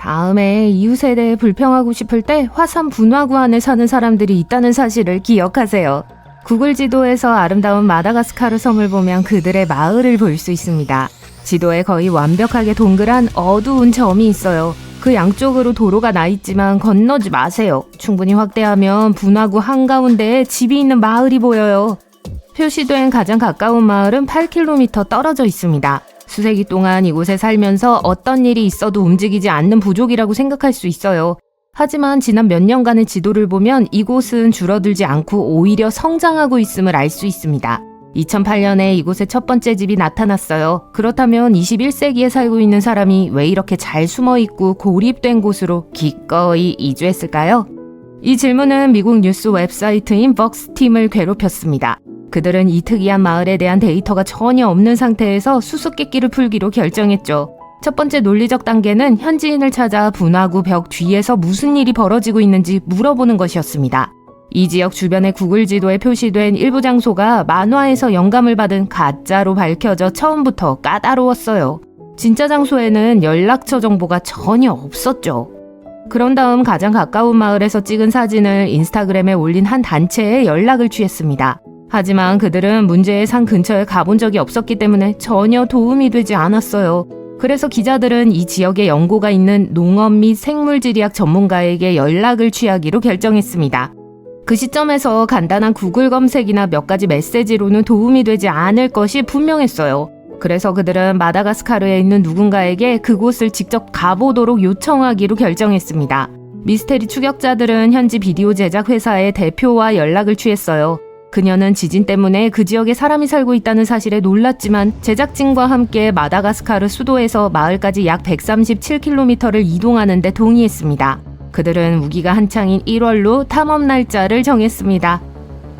다음에 이웃에 대해 불평하고 싶을 때 화산 분화구 안에 사는 사람들이 있다는 사실을 기억하세요. 구글 지도에서 아름다운 마다가스카르 섬을 보면 그들의 마을을 볼 수 있습니다. 지도에 거의 완벽하게 동그란 어두운 점이 있어요. 그 양쪽으로 도로가 나 있지만 건너지 마세요. 충분히 확대하면 분화구 한가운데에 집이 있는 마을이 보여요. 표시된 가장 가까운 마을은 8km 떨어져 있습니다. 수세기 동안 이곳에 살면서 어떤 일이 있어도 움직이지 않는 부족이라고 생각할 수 있어요. 하지만 지난 몇 년간의 지도를 보면 이곳은 줄어들지 않고 오히려 성장하고 있음을 알 수 있습니다. 2008년에 이곳에 첫 번째 집이 나타났어요. 그렇다면 21세기에 살고 있는 사람이 왜 이렇게 잘 숨어있고 고립된 곳으로 기꺼이 이주했을까요? 이 질문은 미국 뉴스 웹사이트인 벅스팀을 괴롭혔습니다. 그들은 이 특이한 마을에 대한 데이터가 전혀 없는 상태에서 수수께끼를 풀기로 결정했죠. 첫 번째 논리적 단계는 현지인을 찾아 분화구 벽 뒤에서 무슨 일이 벌어지고 있는지 물어보는 것이었습니다. 이 지역 주변의 구글 지도에 표시된 일부 장소가 만화에서 영감을 받은 가짜로 밝혀져 처음부터 까다로웠어요. 진짜 장소에는 연락처 정보가 전혀 없었죠. 그런 다음 가장 가까운 마을에서 찍은 사진을 인스타그램에 올린 한 단체에 연락을 취했습니다. 하지만 그들은 문제의 산 근처에 가본 적이 없었기 때문에 전혀 도움이 되지 않았어요. 그래서 기자들은 이 지역에 연고가 있는 농업 및 생물지리학 전문가에게 연락을 취하기로 결정했습니다. 그 시점에서 간단한 구글 검색이나 몇 가지 메시지로는 도움이 되지 않을 것이 분명했어요. 그래서 그들은 마다가스카르에 있는 누군가에게 그곳을 직접 가보도록 요청하기로 결정했습니다. 미스테리 추격자들은 현지 비디오 제작 회사의 대표와 연락을 취했어요. 그녀는 지진 때문에 그 지역에 사람이 살고 있다는 사실에 놀랐지만 제작진과 함께 마다가스카르 수도에서 마을까지 약 137km를 이동하는 데 동의했습니다. 그들은 우기가 한창인 1월로 탐험 날짜를 정했습니다.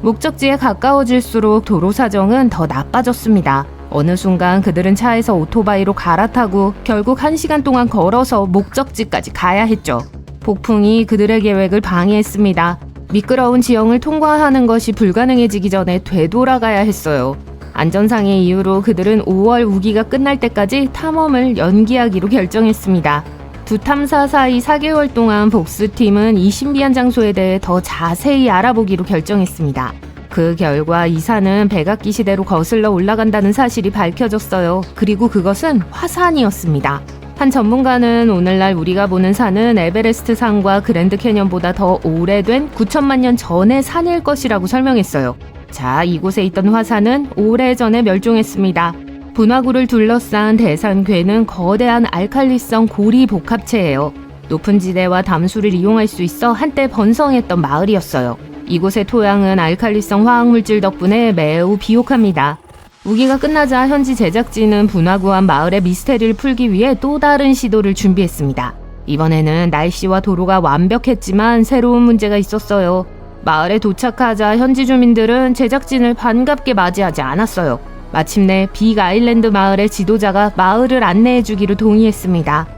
목적지에 가까워질수록 도로 사정은 더 나빠졌습니다. 어느 순간 그들은 차에서 오토바이로 갈아타고 결국 1시간 동안 걸어서 목적지까지 가야 했죠. 폭풍이 그들의 계획을 방해했습니다. 미끄러운 지형을 통과하는 것이 불가능해지기 전에 되돌아가야 했어요. 안전상의 이유로 그들은 5월 우기가 끝날 때까지 탐험을 연기하기로 결정했습니다. 두 탐사 사이 4개월 동안 복수팀은 이 신비한 장소에 대해 더 자세히 알아보기로 결정했습니다. 그 결과 이 산은 백악기 시대로 거슬러 올라간다는 사실이 밝혀졌어요. 그리고 그것은 화산이었습니다. 한 전문가는 오늘날 우리가 보는 산은 에베레스트 산과 그랜드 캐년보다 더 오래된 9천만 년 전의 산일 것이라고 설명했어요. 자, 이곳에 있던 화산은 오래전에 멸종했습니다. 분화구를 둘러싼 대산괴는 거대한 알칼리성 고리 복합체예요. 높은 지대와 담수를 이용할 수 있어 한때 번성했던 마을이었어요. 이곳의 토양은 알칼리성 화학물질 덕분에 매우 비옥합니다. 우기가 끝나자 현지 제작진은 분화구한 마을의 미스테리를 풀기 위해 또 다른 시도를 준비했습니다. 이번에는 날씨와 도로가 완벽했지만 새로운 문제가 있었어요. 마을에 도착하자 현지 주민들은 제작진을 반갑게 맞이하지 않았어요. 마침내 빅 아일랜드 마을의 지도자가 마을을 안내해주기로 동의했습니다.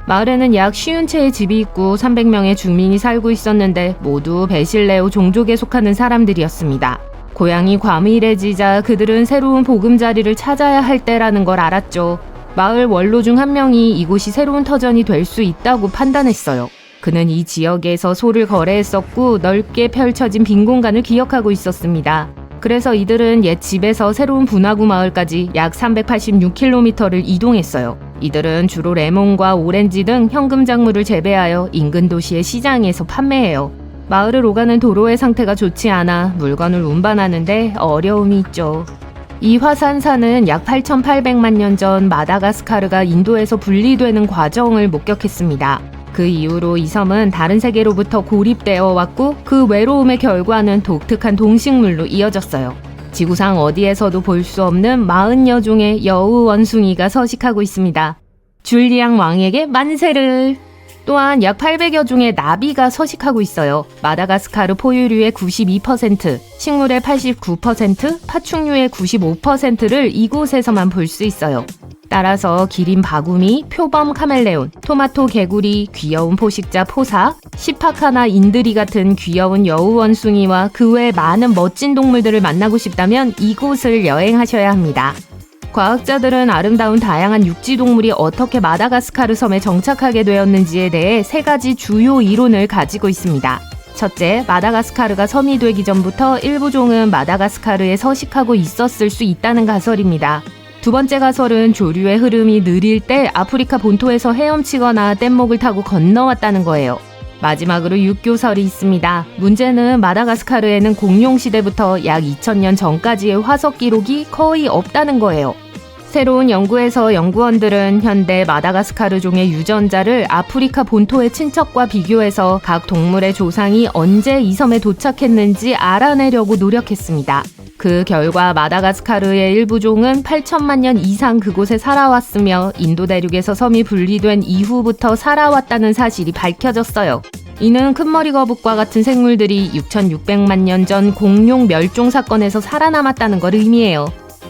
마을에는 약 50채의 집이 있고 300명의 주민이 살고 있었는데 모두 베실레오 종족에 속하는 사람들이었습니다. 고향이 과밀해지자 그들은 새로운 보금자리를 찾아야 할 때라는 걸 알았죠. 마을 원로 중 한 명이 이곳이 새로운 터전이 될 수 있다고 판단했어요. 그는 이 지역에서 소를 거래했었고 넓게 펼쳐진 빈 공간을 기억하고 있었습니다. 그래서 이들은 옛 집에서 새로운 분화구 마을까지 약 386km를 이동했어요. 이들은 주로 레몬과 오렌지 등 현금 작물을 재배하여 인근 도시의 시장에서 판매해요. 마을을 오가는 도로의 상태가 좋지 않아 물건을 운반하는데 어려움이 있죠. 이 화산산은 약 8,800만 년 전 마다가스카르가 인도에서 분리되는 과정을 목격했습니다. 그 이후로 이 섬은 다른 세계로부터 고립되어 왔고 그 외로움의 결과는 독특한 동식물로 이어졌어요. 지구상 어디에서도 볼 수 없는 40여 종의 여우 원숭이가 서식하고 있습니다. 줄리앙 왕에게 만세를! 또한 약 800여 종의 나비가 서식하고 있어요. 마다가스카르 포유류의 92%, 식물의 89%, 파충류의 95%를 이곳에서만 볼 수 있어요. 따라서 기린 바구미, 표범 카멜레온, 토마토 개구리, 귀여운 포식자 포사, 시파카나 인드리 같은 귀여운 여우 원숭이와 그 외 많은 멋진 동물들을 만나고 싶다면 이곳을 여행하셔야 합니다. 과학자들은 아름다운 다양한 육지 동물이 어떻게 마다가스카르 섬에 정착하게 되었는지에 대해 3가지 주요 이론을 가지고 있습니다. 첫째, 마다가스카르가 섬이 되기 전부터 일부 종은 마다가스카르에 서식하고 있었을 수 있다는 가설입니다. 두 번째 가설은 조류의 흐름이 느릴 때 아프리카 본토에서 헤엄치거나 뗏목을 타고 건너왔다는 거예요. 마지막으로 육교설이 있습니다. 문제는 마다가스카르에는 공룡시대부터 약 2000년 전까지의 화석 기록이 거의 없다는 거예요. 새로운 연구에서 연구원들은 현대 마다가스카르 종의 유전자를 아프리카 본토의 친척과 비교해서 각 동물의 조상이 언제 이 섬에 도착했는지 알아내려고 노력했습니다. 그 결과 마다가스카르의 일부 종은 8천만 년 이상 그곳에 살아왔으며 인도 대륙에서 섬이 분리된 이후부터 살아왔다는 사실이 밝혀졌어요. 이는 큰머리 거북과 같은 생물들이 6,600만 년 전 공룡 멸종 사건에서 살아남았다는 걸 의미해요.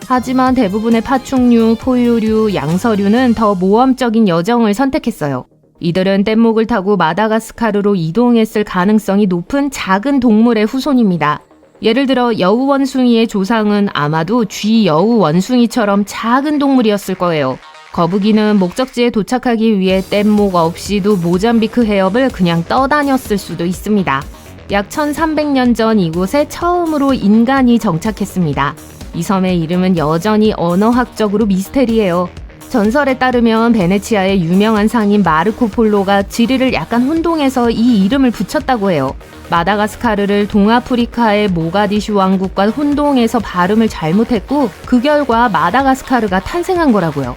하지만 대부분의 파충류, 포유류, 양서류는 더 모험적인 여정을 선택했어요. 이들은 뗏목을 타고 마다가스카르로 이동했을 가능성이 높은 작은 동물의 후손입니다. 예를 들어 여우 원숭이의 조상은 아마도 쥐 여우 원숭이처럼 작은 동물이었을 거예요. 거북이는 목적지에 도착하기 위해 뗏목 없이도 모잠비크 해협을 그냥 떠다녔을 수도 있습니다. 약 1300년 전 이곳에 처음으로 인간이 정착했습니다. 이 섬의 이름은 여전히 언어학적으로 미스테리예요. 전설에 따르면 베네치아의 유명한 상인 마르코 폴로가 지리를 약간 혼동해서 이 이름을 붙였다고 해요. 마다가스카르를 동아프리카의 모가디슈 왕국과 혼동해서 발음을 잘못했고 그 결과 마다가스카르가 탄생한 거라고요.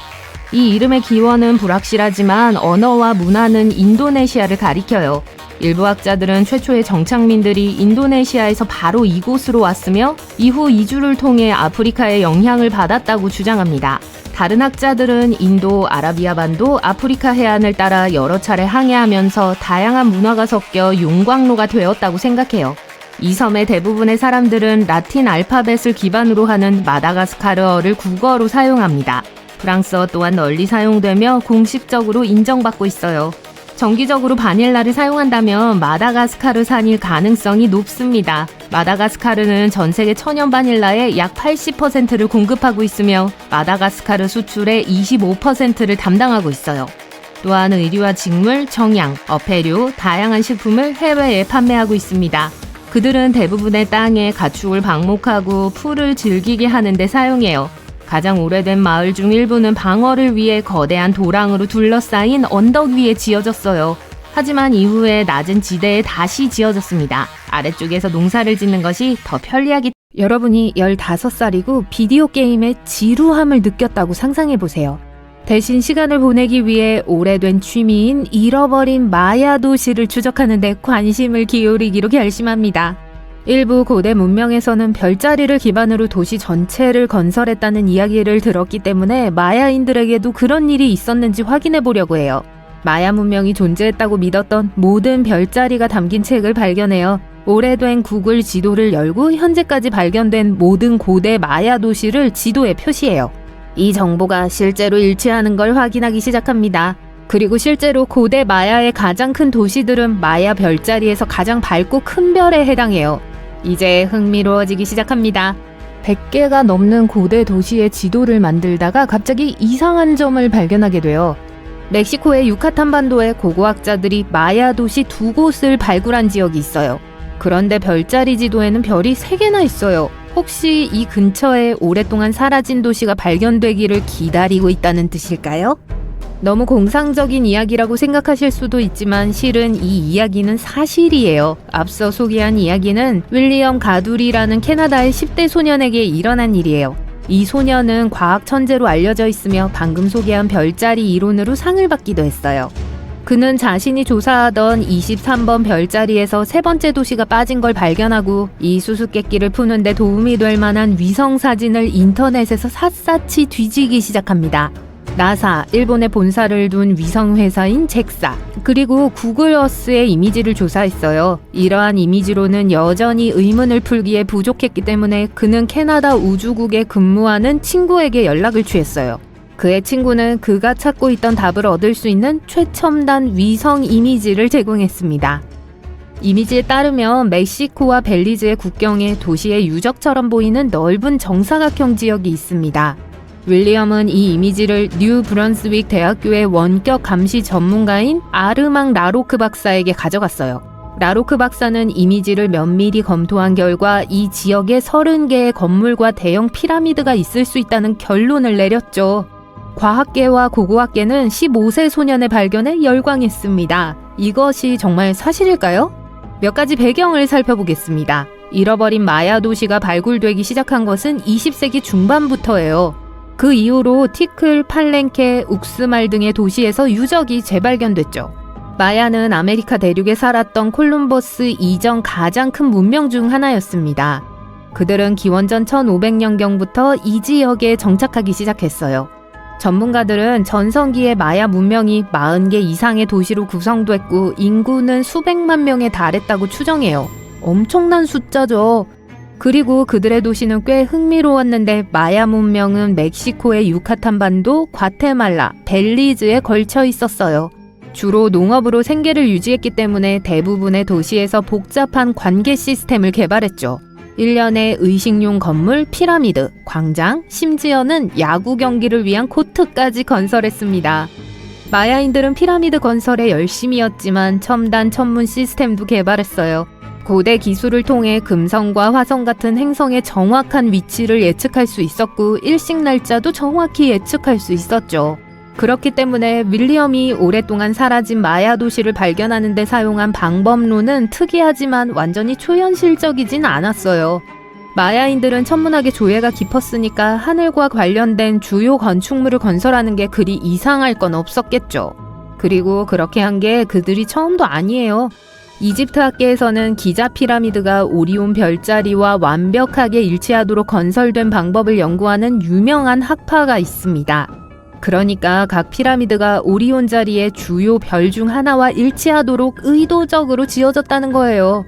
이 이름의 기원은 불확실하지만 언어와 문화는 인도네시아를 가리켜요. 일부 학자들은 최초의 정착민들이 인도네시아에서 바로 이곳으로 왔으며 이후 이주를 통해 아프리카의 영향을 받았다고 주장합니다. 다른 학자들은 인도, 아라비아 반도, 아프리카 해안을 따라 여러 차례 항해하면서 다양한 문화가 섞여 용광로가 되었다고 생각해요. 이 섬의 대부분의 사람들은 라틴 알파벳을 기반으로 하는 마다가스카르어를 국어로 사용합니다. 프랑스어 또한 널리 사용되며 공식적으로 인정받고 있어요. 정기적으로 바닐라를 사용한다면 마다가스카르산일 가능성이 높습니다. 마다가스카르는 전 세계 천연 바닐라의 약 80%를 공급하고 있으며 마다가스카르 수출의 25%를 담당하고 있어요. 또한 의류와 직물, 정양, 어패류, 다양한 식품을 해외에 판매하고 있습니다. 그들은 대부분의 땅에 가축을 방목하고 풀을 즐기게 하는 데 사용해요. 가장 오래된 마을 중 일부는 방어를 위해 거대한 도랑으로 둘러싸인 언덕 위에 지어졌어요. 하지만 이후에 낮은 지대에 다시 지어졌습니다. 아래쪽에서 농사를 짓는 것이 더 편리하기. 여러분이 15살이고 비디오 게임의 지루함을 느꼈다고 상상해보세요. 대신 시간을 보내기 위해 오래된 취미인 잃어버린 마야 도시를 추적하는 데 관심을 기울이기로 결심합니다. 일부 고대 문명에서는 별자리를 기반으로 도시 전체를 건설했다는 이야기를 들었기 때문에 마야인들에게도 그런 일이 있었는지 확인해 보려고 해요. 마야 문명이 존재했다고 믿었던 모든 별자리가 담긴 책을 발견해요. 오래된 구글 지도를 열고 현재까지 발견된 모든 고대 마야 도시를 지도에 표시해요. 이 정보가 실제로 일치하는 걸 확인하기 시작합니다. 그리고 실제로 고대 마야의 가장 큰 도시들은 마야 별자리에서 가장 밝고 큰 별에 해당해요. 이제 흥미로워지기 시작합니다. 100개가 넘는 고대 도시의 지도를 만들다가 갑자기 이상한 점을 발견하게 돼요. 멕시코의 유카탄 반도에 고고학자들이 마야 도시 2곳을 발굴한 지역이 있어요. 그런데 별자리 지도에는 별이 3개나 있어요. 혹시 이 근처에 오랫동안 사라진 도시가 발견되기를 기다리고 있다는 뜻일까요? 너무 공상적인 이야기라고 생각하실 수도 있지만 실은 이 이야기는 사실이에요. 앞서 소개한 이야기는 윌리엄 가두리라는 캐나다의 10대 소년에게 일어난 일이에요. 이 소년은 과학 천재로 알려져 있으며 방금 소개한 별자리 이론으로 상을 받기도 했어요. 그는 자신이 조사하던 23번 별자리에서 3번째 도시가 빠진 걸 발견하고 이 수수께끼를 푸는 데 도움이 될 만한 위성 사진을 인터넷에서 샅샅이 뒤지기 시작합니다. 나사, 일본에 본사를 둔 위성회사인 잭사, 그리고 구글 어스의 이미지를 조사했어요. 이러한 이미지로는 여전히 의문을 풀기에 부족했기 때문에 그는 캐나다 우주국에 근무하는 친구에게 연락을 취했어요. 그의 친구는 그가 찾고 있던 답을 얻을 수 있는 최첨단 위성 이미지를 제공했습니다. 이미지에 따르면 멕시코와 벨리즈의 국경에 도시의 유적처럼 보이는 넓은 정사각형 지역이 있습니다. 윌리엄은 이 이미지를 뉴 브런스윅 대학교의 원격 감시 전문가인 아르망 라로크 박사에게 가져갔어요. 라로크 박사는 이미지를 면밀히 검토한 결과 이 지역에 30개의 건물과 대형 피라미드가 있을 수 있다는 결론을 내렸죠. 과학계와 고고학계는 15세 소년의 발견에 열광했습니다. 이것이 정말 사실일까요? 몇 가지 배경을 살펴보겠습니다. 잃어버린 마야 도시가 발굴되기 시작한 것은 20세기 중반부터예요. 그 이후로 티클, 팔렌케, 욱스말 등의 도시에서 유적이 재발견됐죠. 마야는 아메리카 대륙에 살았던 콜럼버스 이전 가장 큰 문명 중 하나였습니다. 그들은 기원전 1500년경부터 이 지역에 정착하기 시작했어요. 전문가들은 전성기의 마야 문명이 40개 이상의 도시로 구성됐고 인구는 수백만 명에 달했다고 추정해요. 엄청난 숫자죠. 그리고 그들의 도시는 꽤 흥미로웠는데 마야 문명은 멕시코의 유카탄 반도, 과테말라, 벨리즈에 걸쳐 있었어요. 주로 농업으로 생계를 유지했기 때문에 대부분의 도시에서 복잡한 관계 시스템을 개발했죠. 일련의 의식용 건물, 피라미드, 광장, 심지어는 야구 경기를 위한 코트까지 건설했습니다. 마야인들은 피라미드 건설에 열심이었지만 첨단 천문 시스템도 개발했어요. 고대 기술을 통해 금성과 화성 같은 행성의 정확한 위치를 예측할 수 있었고 일식 날짜도 정확히 예측할 수 있었죠. 그렇기 때문에 윌리엄이 오랫동안 사라진 마야 도시를 발견하는 데 사용한 방법론은 특이하지만 완전히 초현실적이진 않았어요. 마야인들은 천문학의 조예가 깊었으니까 하늘과 관련된 주요 건축물을 건설하는 게 그리 이상할 건 없었겠죠. 그리고 그렇게 한 게 그들이 처음도 아니에요. 이집트 학계에서는 기자 피라미드가 오리온 별자리와 완벽하게 일치하도록 건설된 방법을 연구하는 유명한 학파가 있습니다. 그러니까 각 피라미드가 오리온 자리의 주요 별 중 하나와 일치하도록 의도적으로 지어졌다는 거예요.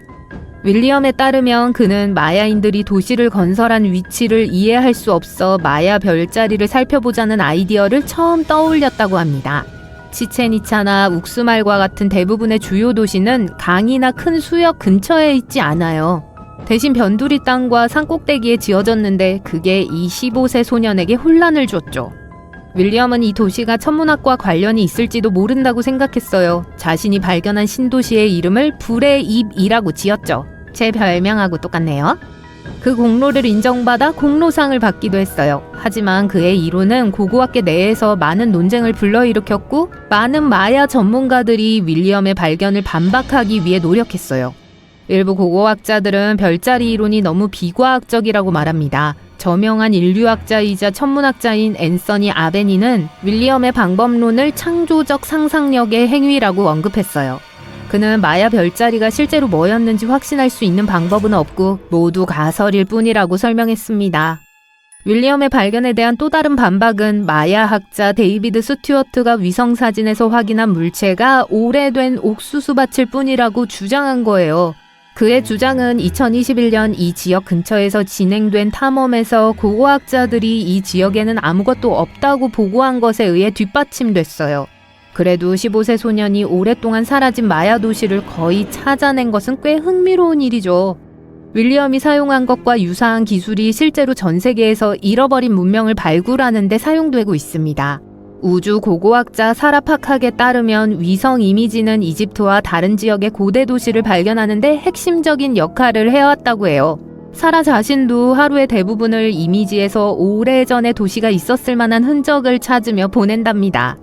윌리엄에 따르면 그는 마야인들이 도시를 건설한 위치를 이해할 수 없어 마야 별자리를 살펴보자는 아이디어를 처음 떠올렸다고 합니다. 치첸이차나 욱스말과 같은 대부분의 주요 도시는 강이나 큰 수역 근처에 있지 않아요. 대신 변두리 땅과 산꼭대기에 지어졌는데 그게 이 15세 소년에게 혼란을 줬죠. 윌리엄은 이 도시가 천문학과 관련이 있을지도 모른다고 생각했어요. 자신이 발견한 신도시의 이름을 불의 입이라고 지었죠. 제 별명하고 똑같네요. 그 공로를 인정받아 공로상을 받기도 했어요. 하지만 그의 이론은 고고학계 내에서 많은 논쟁을 불러일으켰고 많은 마야 전문가들이 윌리엄의 발견을 반박하기 위해 노력했어요. 일부 고고학자들은 별자리 이론이 너무 비과학적이라고 말합니다. 저명한 인류학자이자 천문학자인 앤서니 아베니는 윌리엄의 방법론을 창조적 상상력의 행위라고 언급했어요. 그는 마야 별자리가 실제로 뭐였는지 확신할 수 있는 방법은 없고 모두 가설일 뿐이라고 설명했습니다. 윌리엄의 발견에 대한 또 다른 반박은 마야 학자 데이비드 스튜어트가 위성사진에서 확인한 물체가 오래된 옥수수밭일 뿐이라고 주장한 거예요. 그의 주장은 2021년 이 지역 근처에서 진행된 탐험에서 고고학자들이 이 지역에는 아무것도 없다고 보고한 것에 의해 뒷받침됐어요. 그래도 15세 소년이 오랫동안 사라진 마야 도시를 거의 찾아낸 것은 꽤 흥미로운 일이죠. 윌리엄이 사용한 것과 유사한 기술이 실제로 전 세계에서 잃어버린 문명을 발굴하는 데 사용되고 있습니다. 우주 고고학자 사라 파캅에 따르면 위성 이미지는 이집트와 다른 지역의 고대 도시를 발견하는 데 핵심적인 역할을 해왔다고 해요. 사라 자신도 하루의 대부분을 이미지에서 오래전에 도시가 있었을 만한 흔적을 찾으며 보낸답니다.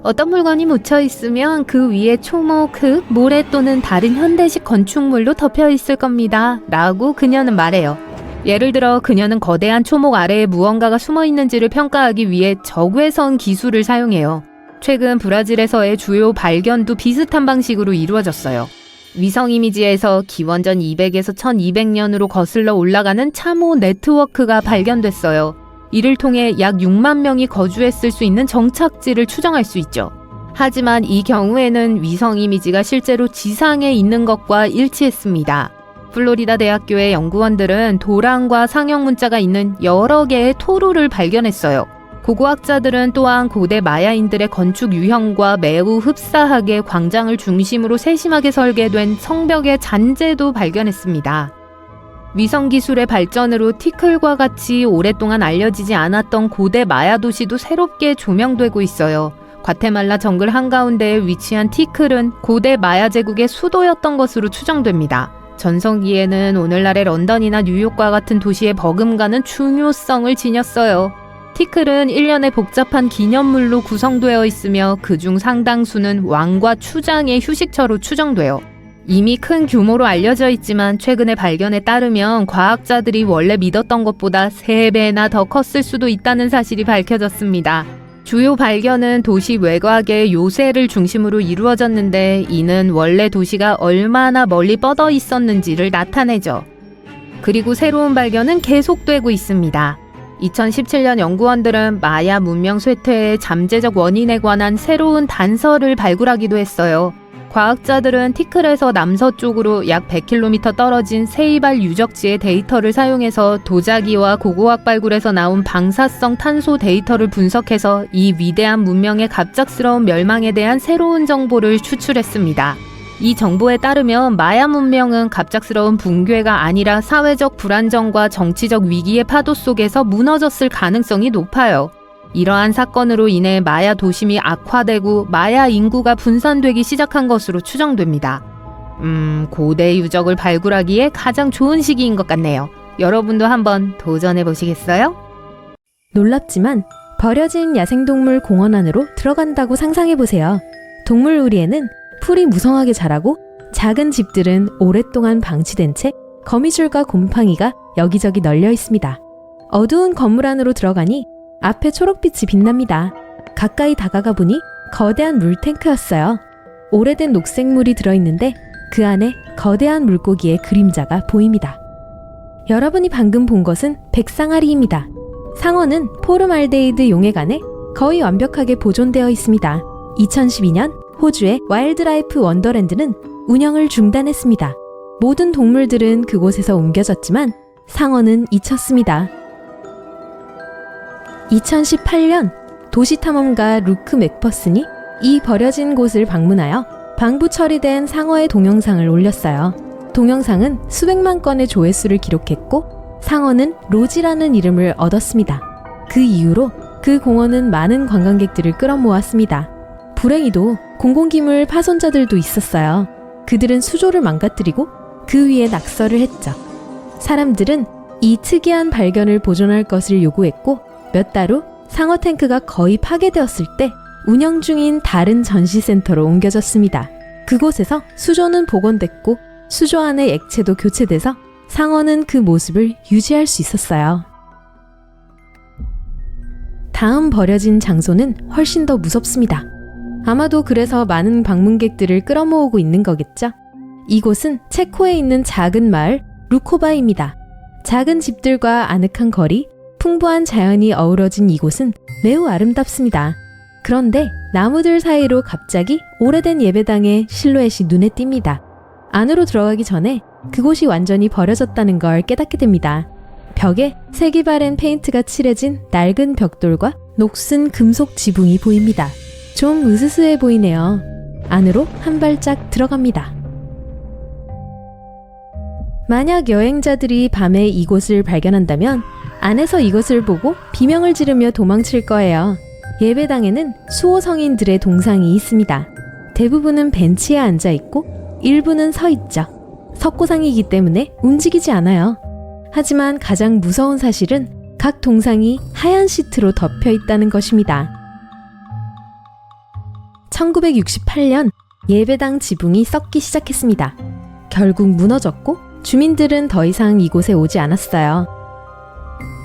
어떤 물건이 묻혀 있으면 그 위에 초목, 흙, 모래 또는 다른 현대식 건축물로 덮여 있을 겁니다. 라고 그녀는 말해요. 예를 들어 그녀는 거대한 초목 아래에 무언가가 숨어 있는지를 평가하기 위해 적외선 기술을 사용해요. 최근 브라질에서의 주요 발견도 비슷한 방식으로 이루어졌어요. 위성 이미지에서 기원전 200에서 1200년으로 거슬러 올라가는 참호 네트워크가 발견됐어요. 이를 통해 약 6만 명이 거주했을 수 있는 정착지를 추정할 수 있죠. 하지만 이 경우에는 위성 이미지가 실제로 지상에 있는 것과 일치했습니다. 플로리다 대학교의 연구원들은 도랑과 상형 문자가 있는 여러 개의 토루를 발견했어요. 고고학자들은 또한 고대 마야인들의 건축 유형과 매우 흡사하게 광장을 중심으로 세심하게 설계된 성벽의 잔재도 발견했습니다. 위성기술의 발전으로 티클과 같이 오랫동안 알려지지 않았던 고대 마야 도시도 새롭게 조명되고 있어요. 과테말라 정글 한가운데에 위치한 티클은 고대 마야 제국의 수도였던 것으로 추정됩니다. 전성기에는 오늘날의 런던이나 뉴욕과 같은 도시에 버금가는 중요성을 지녔어요. 티클은 일련의 복잡한 기념물로 구성되어 있으며 그중 상당수는 왕과 추장의 휴식처로 추정돼요. 이미 큰 규모로 알려져 있지만 최근의 발견에 따르면 과학자들이 원래 믿었던 것보다 3배나 더 컸을 수도 있다는 사실이 밝혀졌습니다. 주요 발견은 도시 외곽의 요새를 중심으로 이루어졌는데 이는 원래 도시가 얼마나 멀리 뻗어 있었는지를 나타내죠. 그리고 새로운 발견은 계속되고 있습니다. 2017년 연구원들은 마야 문명 쇠퇴의 잠재적 원인에 관한 새로운 단서를 발굴하기도 했어요. 과학자들은 티클에서 남서쪽으로 약 100km 떨어진 세이발 유적지의 데이터를 사용해서 도자기와 고고학 발굴에서 나온 방사성 탄소 데이터를 분석해서 이 위대한 문명의 갑작스러운 멸망에 대한 새로운 정보를 추출했습니다. 이 정보에 따르면 마야 문명은 갑작스러운 붕괴가 아니라 사회적 불안정과 정치적 위기의 파도 속에서 무너졌을 가능성이 높아요. 이러한 사건으로 인해 마야 도심이 악화되고 마야 인구가 분산되기 시작한 것으로 추정됩니다. 고대 유적을 발굴하기에 가장 좋은 시기인 것 같네요. 여러분도 한번 도전해 보시겠어요? 놀랍지만 버려진 야생동물 공원 안으로 들어간다고 상상해보세요. 동물우리에는 풀이 무성하게 자라고 작은 집들은 오랫동안 방치된 채 거미줄과 곰팡이가 여기저기 널려 있습니다. 어두운 건물 안으로 들어가니 앞에 초록빛이 빛납니다. 가까이 다가가 보니 거대한 물탱크였어요. 오래된 녹색물이 들어있는데 그 안에 거대한 물고기의 그림자가 보입니다. 여러분이 방금 본 것은 백상아리입니다. 상어는 포르말데이드 용액 안에 거의 완벽하게 보존되어 있습니다. 2012년 호주의 와일드라이프 원더랜드는 운영을 중단했습니다. 모든 동물들은 그곳에서 옮겨졌지만 상어는 잊혔습니다. 2018년 도시탐험가 루크 맥퍼슨이 이 버려진 곳을 방문하여 방부 처리된 상어의 동영상을 올렸어요. 동영상은 수백만 건의 조회수를 기록했고 상어는 로지라는 이름을 얻었습니다. 그 이후로 그 공원은 많은 관광객들을 끌어모았습니다. 불행히도 공공기물 파손자들도 있었어요. 그들은 수조를 망가뜨리고 그 위에 낙서를 했죠. 사람들은 이 특이한 발견을 보존할 것을 요구했고 몇 달 후 상어 탱크가 거의 파괴되었을 때 운영 중인 다른 전시센터로 옮겨졌습니다. 그곳에서 수조는 복원됐고 수조 안의 액체도 교체돼서 상어는 그 모습을 유지할 수 있었어요. 다음 버려진 장소는 훨씬 더 무섭습니다. 아마도 그래서 많은 방문객들을 끌어모으고 있는 거겠죠? 이곳은 체코에 있는 작은 마을 루코바입니다. 작은 집들과 아늑한 거리, 풍부한 자연이 어우러진 이곳은 매우 아름답습니다. 그런데 나무들 사이로 갑자기 오래된 예배당의 실루엣이 눈에 띕니다. 안으로 들어가기 전에 그곳이 완전히 버려졌다는 걸 깨닫게 됩니다. 벽에 색이 바랜 페인트가 칠해진 낡은 벽돌과 녹슨 금속 지붕이 보입니다. 좀 으스스해 보이네요. 안으로 한 발짝 들어갑니다. 만약 여행자들이 밤에 이곳을 발견한다면 안에서 이것을 보고 비명을 지르며 도망칠 거예요. 예배당에는 수호 성인들의 동상이 있습니다. 대부분은 벤치에 앉아 있고 일부는 서 있죠. 석고상이기 때문에 움직이지 않아요. 하지만 가장 무서운 사실은 각 동상이 하얀 시트로 덮여 있다는 것입니다. 1968년 예배당 지붕이 썩기 시작했습니다. 결국 무너졌고 주민들은 더 이상 이곳에 오지 않았어요.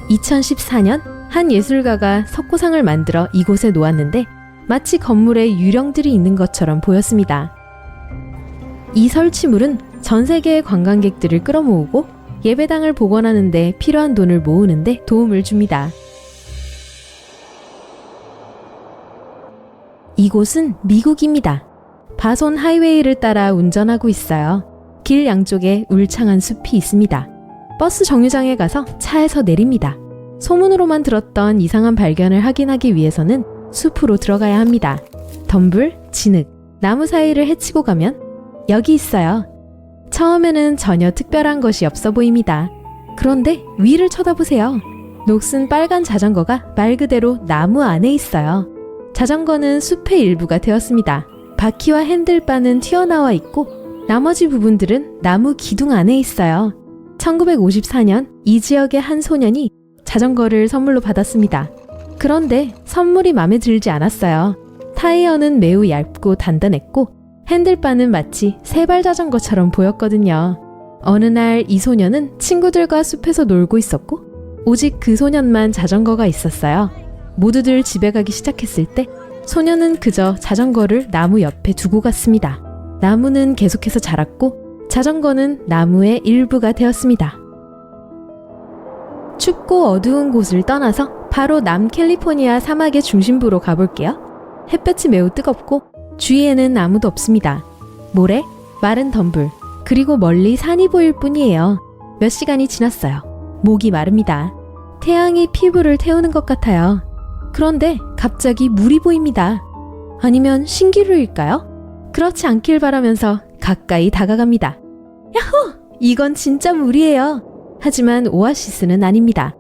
2014년 한 예술가가 석고상을 만들어 이곳에 놓았는데 마치 건물에 유령들이 있는 것처럼 보였습니다. 이 설치물은 전 세계의 관광객들을 끌어모으고 예배당을 복원하는 데 필요한 돈을 모으는 데 도움을 줍니다. 이곳은 미국입니다. 바손 하이웨이를 따라 운전하고 있어요. 길 양쪽에 울창한 숲이 있습니다. 버스 정류장에 가서 차에서 내립니다. 소문으로만 들었던 이상한 발견을 확인하기 위해서는 숲으로 들어가야 합니다. 덤불, 진흙, 나무 사이를 헤치고 가면 여기 있어요. 처음에는 전혀 특별한 것이 없어 보입니다. 그런데 위를 쳐다보세요. 녹슨 빨간 자전거가 말 그대로 나무 안에 있어요. 자전거는 숲의 일부가 되었습니다. 바퀴와 핸들바는 튀어나와 있고 나머지 부분들은 나무 기둥 안에 있어요. 1954년 이 지역의 한 소년이 자전거를 선물로 받았습니다. 그런데 선물이 마음에 들지 않았어요. 타이어는 매우 얇고 단단했고 핸들바는 마치 세발 자전거처럼 보였거든요. 어느 날 이 소년은 친구들과 숲에서 놀고 있었고 오직 그 소년만 자전거가 있었어요. 모두들 집에 가기 시작했을 때 소년은 그저 자전거를 나무 옆에 두고 갔습니다. 나무는 계속해서 자랐고 자전거는 나무의 일부가 되었습니다. 춥고 어두운 곳을 떠나서 바로 남캘리포니아 사막의 중심부로 가볼게요. 햇볕이 매우 뜨겁고 주위에는 아무도 없습니다. 모래, 마른 덤불, 그리고 멀리 산이 보일 뿐이에요. 몇 시간이 지났어요. 목이 마릅니다. 태양이 피부를 태우는 것 같아요. 그런데 갑자기 물이 보입니다. 아니면 신기루일까요? 그렇지 않길 바라면서 가까이 다가갑니다. 야호! 이건 진짜 물이에요. 하지만 오아시스는 아닙니다.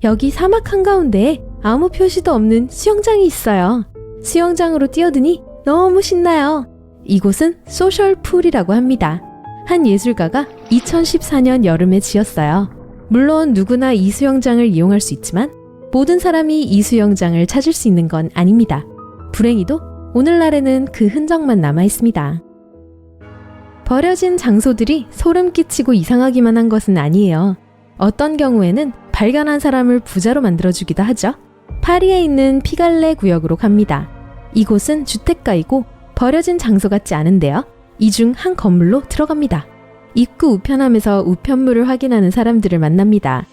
여기 사막 한가운데에 아무 표시도 없는 수영장이 있어요. 수영장으로 뛰어드니 너무 신나요. 이곳은 소셜풀이라고 합니다. 한 예술가가 2014년 여름에 지었어요. 물론 누구나 이 수영장을 이용할 수 있지만 모든 사람이 이 수영장을 찾을 수 있는 건 아닙니다. 불행히도 오늘날에는 그 흔적만 남아 있습니다. 버려진 장소들이 소름 끼치고 이상하기만 한 것은 아니에요. 어떤 경우에는 발견한 사람을 부자로 만들어주기도 하죠. 파리에 있는 피갈레 구역으로 갑니다. 이곳은 주택가이고 버려진 장소 같지 않은데요. 이 중 한 건물로 들어갑니다. 입구 우편함에서 우편물을 확인하는 사람들을 만납니다.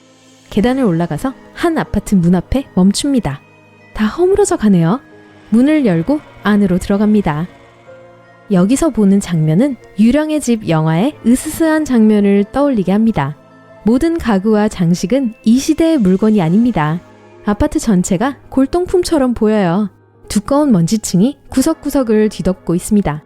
계단을 올라가서 한 아파트 문 앞에 멈춥니다. 다 허물어져 가네요. 문을 열고 안으로 들어갑니다. 여기서 보는 장면은 유령의 집 영화의 으스스한 장면을 떠올리게 합니다. 모든 가구와 장식은 이 시대의 물건이 아닙니다. 아파트 전체가 골동품처럼 보여요. 두꺼운 먼지층이 구석구석을 뒤덮고 있습니다.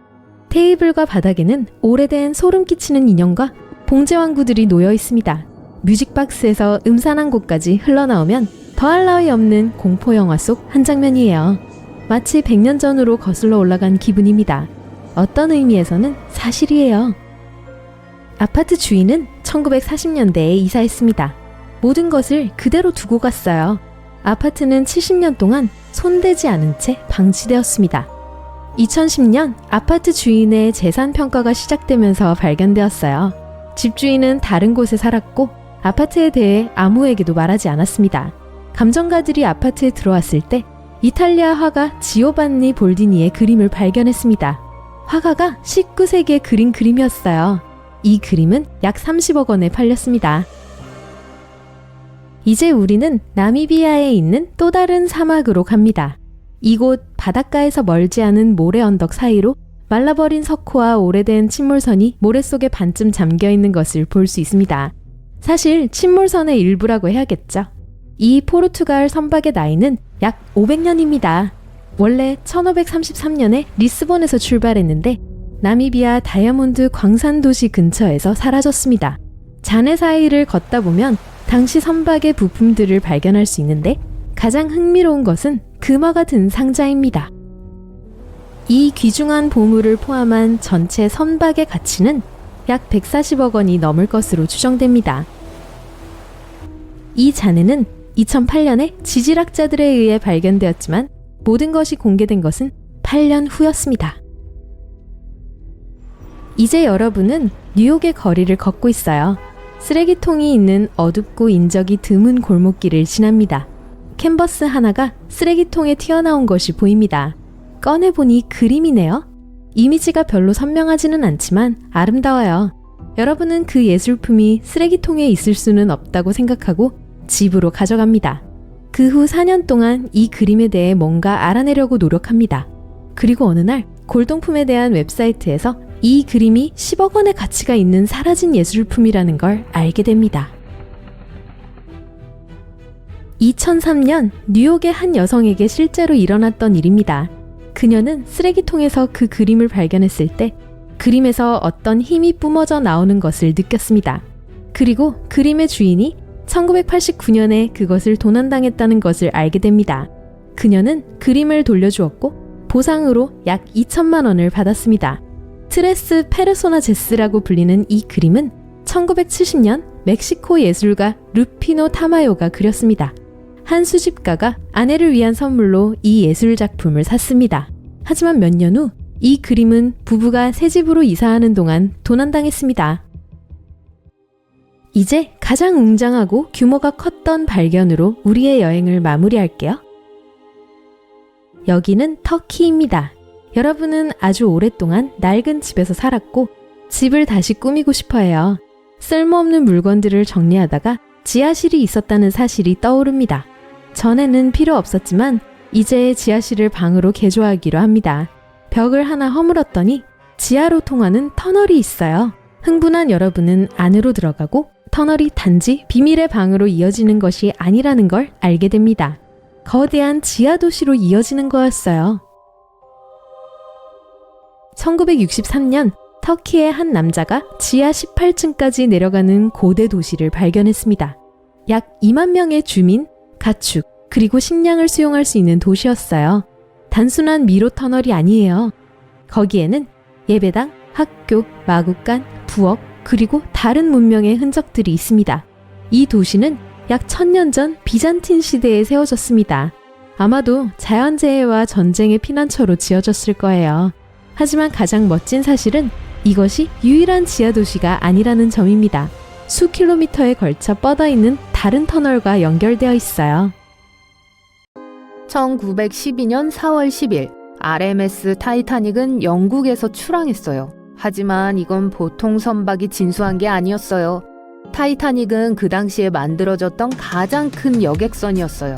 테이블과 바닥에는 오래된 소름 끼치는 인형과 봉제왕구들이 놓여 있습니다. 뮤직박스에서 음산한 곡까지 흘러나오면 더할 나위 없는 공포영화 속 한 장면이에요. 마치 100년 전으로 거슬러 올라간 기분입니다. 어떤 의미에서는 사실이에요. 아파트 주인은 1940년대에 이사했습니다. 모든 것을 그대로 두고 갔어요. 아파트는 70년 동안 손대지 않은 채 방치되었습니다. 2010년 아파트 주인의 재산 평가가 시작되면서 발견되었어요. 집주인은 다른 곳에 살았고 아파트에 대해 아무에게도 말하지 않았습니다. 감정가들이 아파트에 들어왔을 때 이탈리아 화가 지오반니 볼디니의 그림을 발견했습니다. 화가가 19세기에 그린 그림이었어요. 이 그림은 약 30억 원에 팔렸습니다. 이제 우리는 나미비아에 있는 또 다른 사막으로 갑니다. 이곳 바닷가에서 멀지 않은 모래 언덕 사이로 말라버린 석호와 오래된 침몰선이 모래 속에 반쯤 잠겨 있는 것을 볼 수 있습니다. 사실 침몰선의 일부라고 해야겠죠. 이 포르투갈 선박의 나이는 약 500년입니다. 원래 1533년에 리스본에서 출발했는데 나미비아 다이아몬드 광산 도시 근처에서 사라졌습니다. 잔해 사이를 걷다 보면 당시 선박의 부품들을 발견할 수 있는데 가장 흥미로운 것은 금화가 든 상자입니다. 이 귀중한 보물을 포함한 전체 선박의 가치는 약 140억 원이 넘을 것으로 추정됩니다. 이 잔해는 2008년에 지질학자들에 의해 발견되었지만 모든 것이 공개된 것은 8년 후였습니다. 이제 여러분은 뉴욕의 거리를 걷고 있어요. 쓰레기통이 있는 어둡고 인적이 드문 골목길을 지납니다. 캔버스 하나가 쓰레기통에 튀어나온 것이 보입니다. 꺼내보니 그림이네요. 이미지가 별로 선명하지는 않지만 아름다워요. 여러분은 그 예술품이 쓰레기통에 있을 수는 없다고 생각하고 집으로 가져갑니다. 그 후 4년 동안 이 그림에 대해 뭔가 알아내려고 노력합니다. 그리고 어느 날 골동품에 대한 웹사이트에서 이 그림이 10억 원의 가치가 있는 사라진 예술품이라는 걸 알게 됩니다. 2003년 뉴욕의 한 여성에게 실제로 일어났던 일입니다. 그녀는 쓰레기통에서 그 그림을 발견했을 때 그림에서 어떤 힘이 뿜어져 나오는 것을 느꼈습니다. 그리고 그림의 주인이 1989년에 그것을 도난당했다는 것을 알게 됩니다. 그녀는 그림을 돌려주었고 보상으로 약 2천만 원을 받았습니다. 트레스 페르소나 제스라고 불리는 이 그림은 1970년 멕시코 예술가 루피노 타마요가 그렸습니다. 한 수집가가 아내를 위한 선물로 이 예술 작품을 샀습니다. 하지만 몇 년 후 이 그림은 부부가 새 집으로 이사하는 동안 도난당했습니다. 이제 가장 웅장하고 규모가 컸던 발견으로 우리의 여행을 마무리할게요. 여기는 터키입니다. 여러분은 아주 오랫동안 낡은 집에서 살았고 집을 다시 꾸미고 싶어 해요. 쓸모없는 물건들을 정리하다가 지하실이 있었다는 사실이 떠오릅니다. 전에는 필요 없었지만 이제 지하실을 방으로 개조하기로 합니다. 벽을 하나 허물었더니 지하로 통하는 터널이 있어요. 흥분한 여러분은 안으로 들어가고 터널이 단지 비밀의 방으로 이어지는 것이 아니라는 걸 알게 됩니다. 거대한 지하 도시로 이어지는 거였어요. 1963년 터키의 한 남자가 지하 18층까지 내려가는 고대 도시를 발견했습니다. 약 2만 명의 주민, 가축, 그리고 식량을 수용할 수 있는 도시였어요. 단순한 미로 터널이 아니에요. 거기에는 예배당, 학교, 마구간, 부엌, 그리고 다른 문명의 흔적들이 있습니다. 이 도시는 약 1000년 전 비잔틴 시대에 세워졌습니다. 아마도 자연재해와 전쟁의 피난처로 지어졌을 거예요. 하지만 가장 멋진 사실은 이것이 유일한 지하도시가 아니라는 점입니다. 수 킬로미터에 걸쳐 뻗어있는 다른 터널과 연결되어 있어요. 1912년 4월 10일 RMS 타이타닉은 영국에서 출항했어요. 하지만 이건 보통 선박이 진수한 게 아니었어요. 타이타닉은 그 당시에 만들어졌던 가장 큰 여객선이었어요.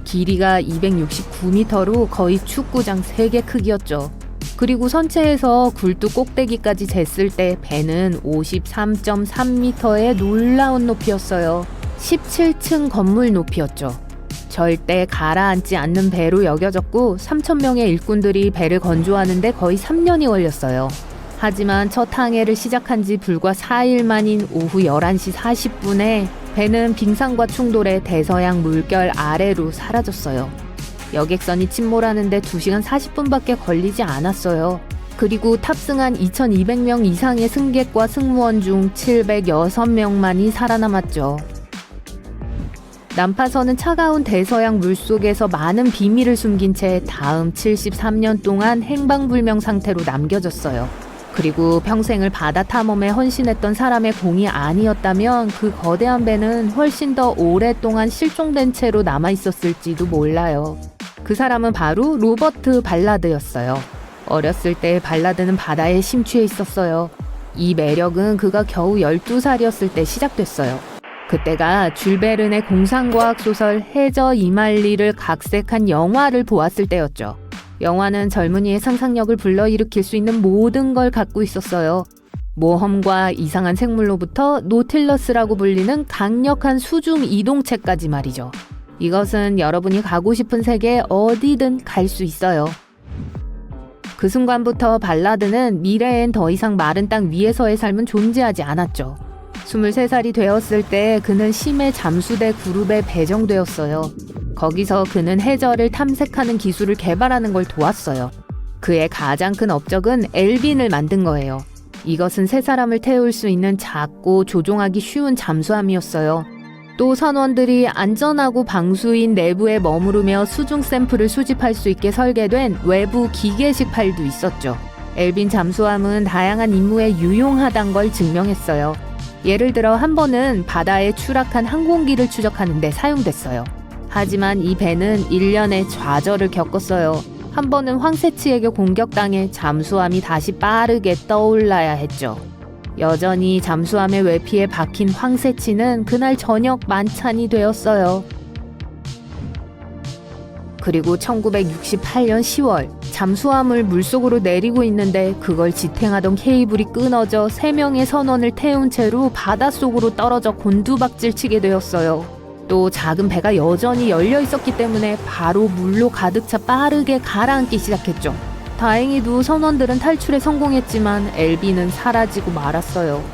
길이가 269m로 거의 축구장 3개 크기였죠. 그리고 선체에서 굴뚝 꼭대기까지 쟀을 때 배는 53.3m의 놀라운 높이였어요. 17층 건물 높이였죠. 절대 가라앉지 않는 배로 여겨졌고 3,000명의 일꾼들이 배를 건조하는데 거의 3년이 걸렸어요. 하지만 첫 항해를 시작한 지 불과 4일 만인 오후 11시 40분에 배는 빙산과 충돌해 대서양 물결 아래로 사라졌어요. 여객선이 침몰하는데 2시간 40분밖에 걸리지 않았어요. 그리고 탑승한 2,200명 이상의 승객과 승무원 중 706명만이 살아남았죠. 난파선은 차가운 대서양 물속에서 많은 비밀을 숨긴 채 다음 73년 동안 행방불명 상태로 남겨졌어요. 그리고 평생을 바다 탐험에 헌신했던 사람의 공이 아니었다면 그 거대한 배는 훨씬 더 오랫동안 실종된 채로 남아있었을지도 몰라요. 그 사람은 바로 로버트 발라드였어요. 어렸을 때 발라드는 바다에 심취해 있었어요. 이 매력은 그가 겨우 12살이었을 때 시작됐어요. 그때가 줄 베른의 공상과학 소설 해저 이말리를 각색한 영화를 보았을 때였죠. 영화는 젊은이의 상상력을 불러일으킬 수 있는 모든 걸 갖고 있었어요. 모험과 이상한 생물로부터 노틸러스라고 불리는 강력한 수중 이동체까지 말이죠. 이것은 여러분이 가고 싶은 세계에 어디든 갈 수 있어요. 그 순간부터 발라드는 미래엔 더 이상 마른 땅 위에서의 삶은 존재하지 않았죠. 23살이 되었을 때 그는 심해 잠수대 그룹에 배정되었어요. 거기서 그는 해저를 탐색하는 기술을 개발하는 걸 도왔어요. 그의 가장 큰 업적은 엘빈을 만든 거예요. 이것은 세 사람을 태울 수 있는 작고 조종하기 쉬운 잠수함이었어요. 또 선원들이 안전하고 방수인 내부에 머무르며 수중 샘플을 수집할 수 있게 설계된 외부 기계식 팔도 있었죠. 엘빈 잠수함은 다양한 임무에 유용하단 걸 증명했어요. 예를 들어 한 번은 바다에 추락한 항공기를 추적하는 데 사용됐어요. 하지만 이 배는 1년의 좌절을 겪었어요. 한 번은 황새치에게 공격당해 잠수함이 다시 빠르게 떠올라야 했죠. 여전히 잠수함의 외피에 박힌 황새치는 그날 저녁 만찬이 되었어요. 그리고 1968년 10월 잠수함을 물속으로 내리고 있는데 그걸 지탱하던 케이블이 끊어져 3명의 선원을 태운 채로 바닷속으로 떨어져 곤두박질 치게 되었어요. 또 작은 배가 여전히 열려 있었기 때문에 바로 물로 가득 차 빠르게 가라앉기 시작했죠. 다행히도 선원들은 탈출에 성공했지만 엘빈은 사라지고 말았어요.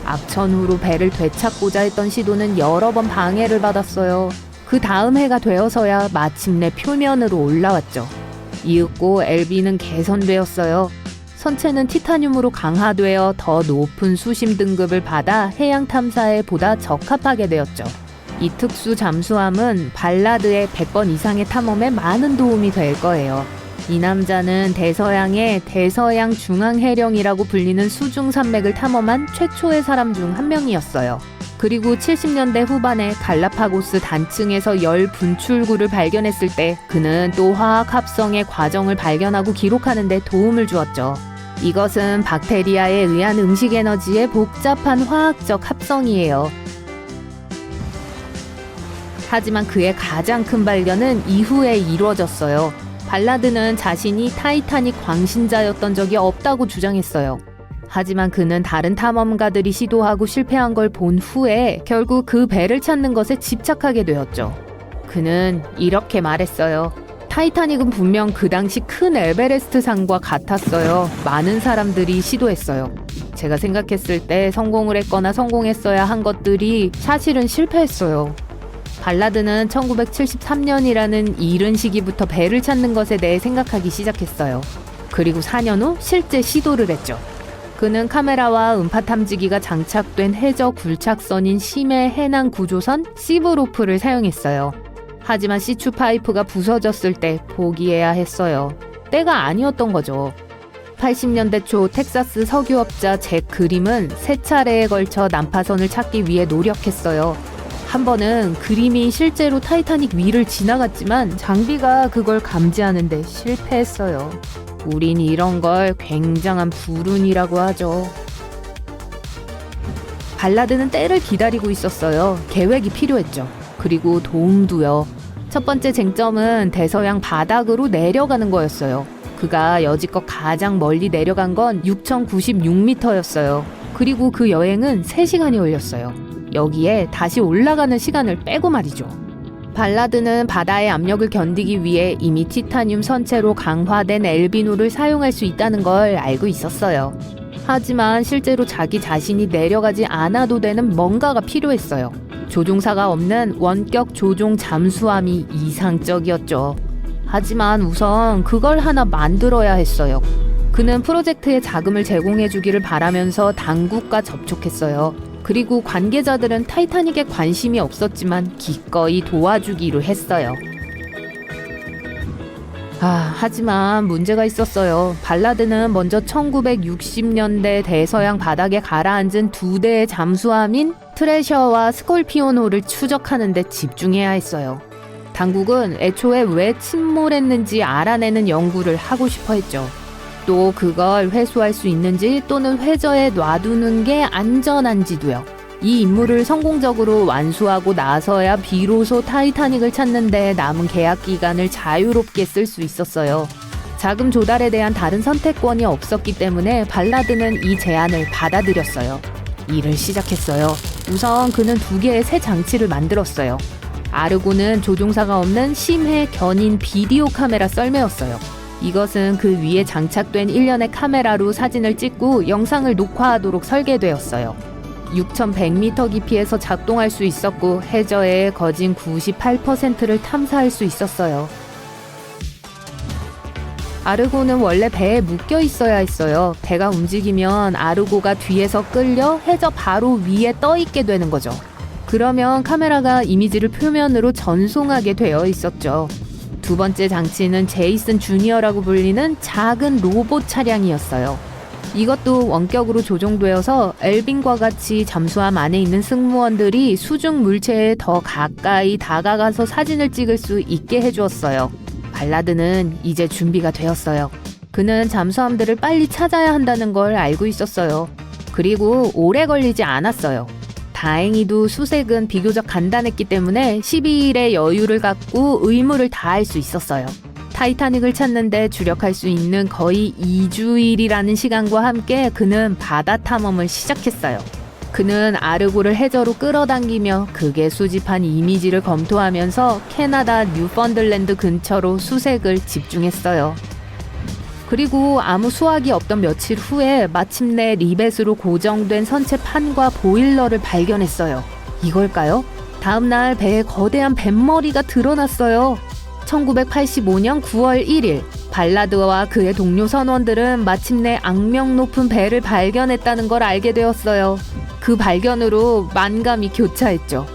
악천후로 배를 되찾고자 했던 시도는 여러 번 방해를 받았어요. 그 다음 해가 되어서야 마침내 표면으로 올라왔죠. 이윽고 엘빈은 개선되었어요. 선체는 티타늄으로 강화되어 더 높은 수심 등급을 받아 해양 탐사에 보다 적합하게 되었죠. 이 특수 잠수함은 발라드의 100번 이상의 탐험에 많은 도움이 될 거예요. 이 남자는 대서양의 대서양 중앙해령이라고 불리는 수중산맥을 탐험한 최초의 사람 중 한 명이었어요. 그리고 70년대 후반에 갈라파고스 단층에서 열 분출구를 발견했을 때 그는 또 화학 합성의 과정을 발견하고 기록하는 데 도움을 주었죠. 이것은 박테리아에 의한 음식 에너지의 복잡한 화학적 합성이에요. 하지만 그의 가장 큰 발견은 이후에 이루어졌어요. 발라드는 자신이 타이타닉 광신자였던 적이 없다고 주장했어요. 하지만 그는 다른 탐험가들이 시도하고 실패한 걸 본 후에 결국 그 배를 찾는 것에 집착하게 되었죠. 그는 이렇게 말했어요. 타이타닉은 분명 그 당시 큰 에베레스트 산과 같았어요. 많은 사람들이 시도했어요. 제가 생각했을 때 성공을 했거나 성공했어야 한 것들이 사실은 실패했어요. 발라드는 1973년이라는 이른 시기부터 배를 찾는 것에 대해 생각하기 시작했어요. 그리고 4년 후 실제 시도를 했죠. 그는 카메라와 음파 탐지기가 장착된 해저 굴착선인 심해 해난 구조선 시브로프를 사용했어요. 하지만 시추 파이프가 부서졌을 때 포기해야 했어요. 때가 아니었던 거죠. 80년대 초 텍사스 석유업자 잭 그림은 3차례에 걸쳐 난파선을 찾기 위해 노력했어요. 한 번은 그림이 실제로 타이타닉 위를 지나갔지만 장비가 그걸 감지하는데 실패했어요. 우린 이런 걸 굉장한 불운이라고 하죠. 발라드는 때를 기다리고 있었어요. 계획이 필요했죠. 그리고 도움도요. 첫 번째 쟁점은 대서양 바닥으로 내려가는 거였어요. 그가 여지껏 가장 멀리 내려간 건 6,096m였어요. 그리고 그 여행은 3시간이 걸렸어요. 여기에 다시 올라가는 시간을 빼고 말이죠. 발라드는 바다의 압력을 견디기 위해 이미 티타늄 선체로 강화된 엘비노를 사용할 수 있다는 걸 알고 있었어요. 하지만 실제로 자기 자신이 내려가지 않아도 되는 뭔가가 필요했어요. 조종사가 없는 원격 조종 잠수함이 이상적이었죠. 하지만 우선 그걸 하나 만들어야 했어요. 그는 프로젝트에 자금을 제공해 주기를 바라면서 당국과 접촉했어요. 그리고 관계자들은 타이타닉에 관심이 없었지만 기꺼이 도와주기로 했어요. 하지만 문제가 있었어요. 발라드는 먼저 1960년대 대서양 바닥에 가라앉은 2대의 잠수함인 트레셔와 스콜피오노를 추적하는 데 집중해야 했어요. 당국은 애초에 왜 침몰했는지 알아내는 연구를 하고 싶어 했죠. 또 그걸 회수할 수 있는지 또는 회저에 놔두는 게 안전한지도요. 이 임무를 성공적으로 완수하고 나서야 비로소 타이타닉을 찾는데 남은 계약 기간을 자유롭게 쓸 수 있었어요. 자금 조달에 대한 다른 선택권이 없었기 때문에 발라드는 이 제안을 받아들였어요. 일을 시작했어요. 우선 그는 2개의 새 장치를 만들었어요. 아르고는 조종사가 없는 심해 견인 비디오 카메라 썰매였어요. 이것은 그 위에 장착된 일련의 카메라로 사진을 찍고 영상을 녹화하도록 설계되었어요. 6,100m 깊이에서 작동할 수 있었고 해저의 거진 98%를 탐사할 수 있었어요. 아르고는 원래 배에 묶여 있어야 했어요. 배가 움직이면 아르고가 뒤에서 끌려 해저 바로 위에 떠 있게 되는 거죠. 그러면 카메라가 이미지를 표면으로 전송하게 되어 있었죠. 2번째 장치는 제이슨 주니어라고 불리는 작은 로봇 차량이었어요. 이것도 원격으로 조종되어서 엘빈과 같이 잠수함 안에 있는 승무원들이 수중 물체에 더 가까이 다가가서 사진을 찍을 수 있게 해주었어요. 발라드는 이제 준비가 되었어요. 그는 잠수함들을 빨리 찾아야 한다는 걸 알고 있었어요. 그리고 오래 걸리지 않았어요. 다행히도 수색은 비교적 간단했기 때문에 12일의 여유를 갖고 의무를 다할 수 있었어요. 타이타닉을 찾는데 주력할 수 있는 거의 2주일이라는 시간과 함께 그는 바다 탐험을 시작했어요. 그는 아르고를 해저로 끌어당기며 극에 수집한 이미지를 검토하면서 캐나다 뉴펀들랜드 근처로 수색을 집중했어요. 그리고 아무 수확이 없던 며칠 후에 마침내 리벳으로 고정된 선체 판과 보일러를 발견했어요. 이걸까요? 다음날 배에 거대한 뱀머리가 드러났어요. 1985년 9월 1일 발라드와 그의 동료 선원들은 마침내 악명 높은 배를 발견했다는 걸 알게 되었어요. 그 발견으로 만감이 교차했죠.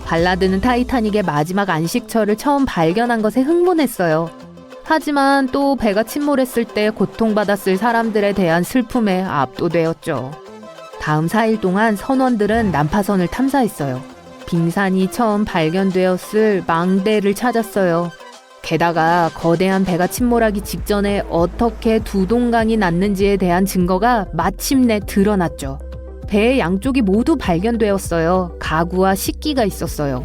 발라드는 타이타닉의 마지막 안식처를 처음 발견한 것에 흥분했어요. 하지만 또 배가 침몰했을 때 고통받았을 사람들에 대한 슬픔에 압도되었죠. 다음 4일 동안 선원들은 난파선을 탐사했어요. 빙산이 처음 발견되었을 망대를 찾았어요. 게다가 거대한 배가 침몰하기 직전에 어떻게 두 동강이 났는지에 대한 증거가 마침내 드러났죠. 배의 양쪽이 모두 발견되었어요. 가구와 식기가 있었어요.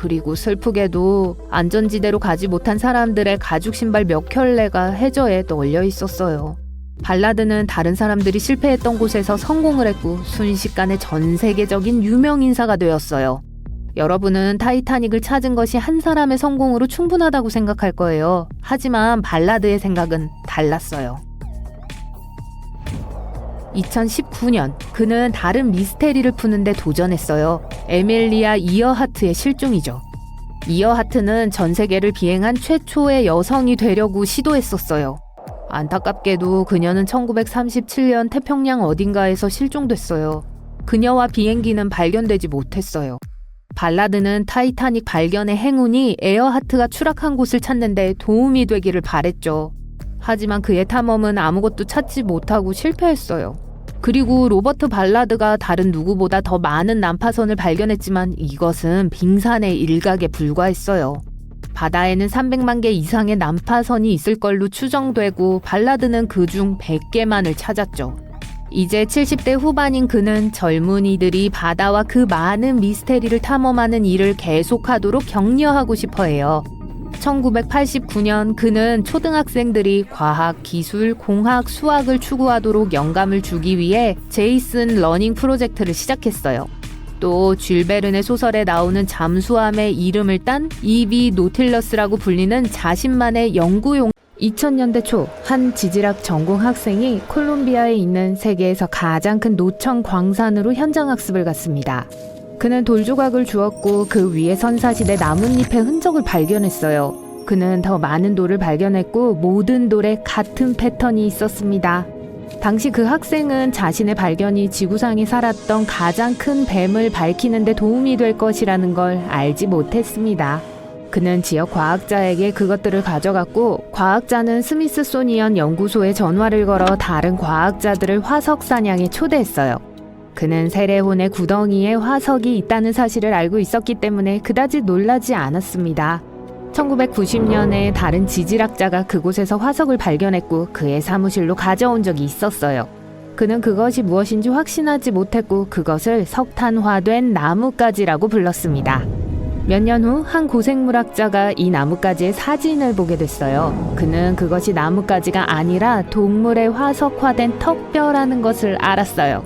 그리고 슬프게도 안전지대로 가지 못한 사람들의 가죽 신발 몇 켤레가 해저에 널려 있었어요. 발라드는 다른 사람들이 실패했던 곳에서 성공을 했고 순식간에 전 세계적인 유명인사가 되었어요. 여러분은 타이타닉을 찾은 것이 한 사람의 성공으로 충분하다고 생각할 거예요. 하지만 발라드의 생각은 달랐어요. 2019년 그는 다른 미스테리를 푸는데 도전했어요. 에밀리아 이어하트의 실종이죠. 이어하트는 전 세계를 비행한 최초의 여성이 되려고 시도했었어요. 안타깝게도 그녀는 1937년 태평양 어딘가에서 실종됐어요. 그녀와 비행기는 발견되지 못했어요. 발라드는 타이타닉 발견의 행운이 에어하트가 추락한 곳을 찾는데 도움이 되기를 바랬죠. 하지만 그의 탐험은 아무것도 찾지 못하고 실패했어요. 그리고 로버트 발라드가 다른 누구보다 더 많은 난파선을 발견했지만 이것은 빙산의 일각에 불과했어요. 바다에는 300만 개 이상의 난파선이 있을 걸로 추정되고 발라드는 그중 100개만을 찾았죠. 이제 70대 후반인 그는 젊은이들이 바다와 그 많은 미스테리를 탐험하는 일을 계속하도록 격려하고 싶어 해요. 1989년 그는 초등학생들이 과학, 기술, 공학, 수학을 추구하도록 영감을 주기 위해 제이슨 러닝 프로젝트를 시작했어요. 또 쥘베른의 소설에 나오는 잠수함의 이름을 딴 EV 노틸러스라고 불리는 자신만의 연구용 2000년대 초 한 지질학 전공 학생이 콜롬비아에 있는 세계에서 가장 큰 노천 광산으로 현장 학습을 갔습니다. 그는 돌 조각을 주었고 그 위에 선사시대 나뭇잎의 흔적을 발견했어요. 그는 더 많은 돌을 발견했고 모든 돌에 같은 패턴이 있었습니다. 당시 그 학생은 자신의 발견이 지구상에 살았던 가장 큰 뱀을 밝히는 데 도움이 될 것이라는 걸 알지 못했습니다. 그는 지역 과학자에게 그것들을 가져갔고 과학자는 스미스소니언 연구소에 전화를 걸어 다른 과학자들을 화석 사냥에 초대했어요. 그는 세레혼의 구덩이에 화석이 있다는 사실을 알고 있었기 때문에 그다지 놀라지 않았습니다. 1990년에 다른 지질학자가 그곳에서 화석을 발견했고 그의 사무실로 가져온 적이 있었어요. 그는 그것이 무엇인지 확신하지 못했고 그것을 석탄화된 나뭇가지라고 불렀습니다. 몇 년 후 한 고생물학자가 이 나뭇가지의 사진을 보게 됐어요. 그는 그것이 나뭇가지가 아니라 동물의 화석화된 턱뼈라는 것을 알았어요.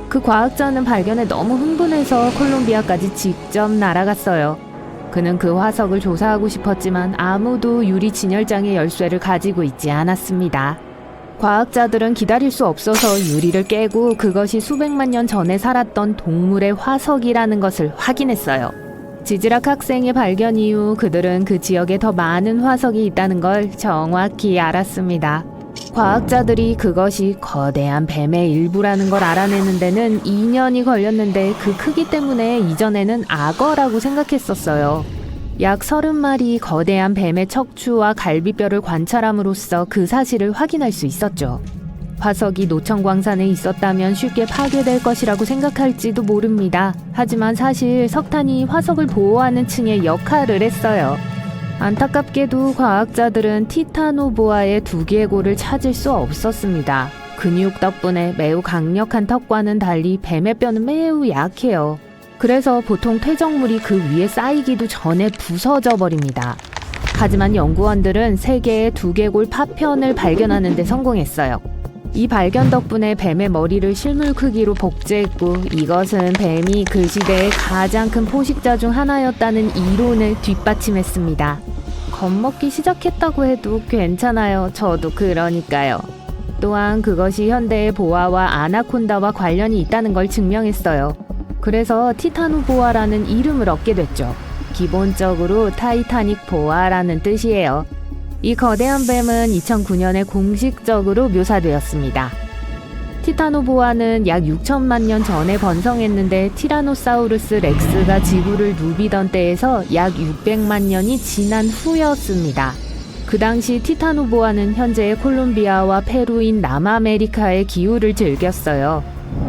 그 과학자는 발견에 너무 흥분해서 콜롬비아까지 직접 날아갔어요. 그는 그 화석을 조사하고 싶었지만 아무도 유리 진열장의 열쇠를 가지고 있지 않았습니다. 과학자들은 기다릴 수 없어서 유리를 깨고 그것이 수백만 년 전에 살았던 동물의 화석이라는 것을 확인했어요. 지질학 학생의 발견 이후 그들은 그 지역에 더 많은 화석이 있다는 걸 정확히 알았습니다. 과학자들이 그것이 거대한 뱀의 일부라는 걸 알아내는 데는 2년이 걸렸는데 그 크기 때문에 이전에는 악어라고 생각했었어요. 약 30마리 거대한 뱀의 척추와 갈비뼈를 관찰함으로써 그 사실을 확인할 수 있었죠. 화석이 노천광산에 있었다면 쉽게 파괴될 것이라고 생각할지도 모릅니다. 하지만 사실 석탄이 화석을 보호하는 층의 역할을 했어요. 안타깝게도 과학자들은 티타노보아의 두개골을 찾을 수 없었습니다. 근육 덕분에 매우 강력한 턱과는 달리 뱀의 뼈는 매우 약해요. 그래서 보통 퇴적물이 그 위에 쌓이기도 전에 부서져 버립니다. 하지만 연구원들은 3개의 두개골 파편을 발견하는 데 성공했어요. 이 발견 덕분에 뱀의 머리를 실물 크기로 복제했고 이것은 뱀이 그 시대의 가장 큰 포식자 중 하나였다는 이론을 뒷받침했습니다. 겁먹기 시작했다고 해도 괜찮아요. 저도 그러니까요. 또한 그것이 현대의 보아와 아나콘다와 관련이 있다는 걸 증명했어요. 그래서 티타노 보아라는 이름을 얻게 됐죠. 기본적으로 타이타닉 보아라는 뜻이에요. 이 거대한 뱀은 2009년에 공식적으로 묘사되었습니다. 티타노 보아는 약 6천만 년 전에 번성했는데 티라노사우루스 렉스가 지구를 누비던 때에서 약 600만 년이 지난 후였습니다. 그 당시 티타노 보아는 현재의 콜롬비아와 페루인 남아메리카의 기후를 즐겼어요.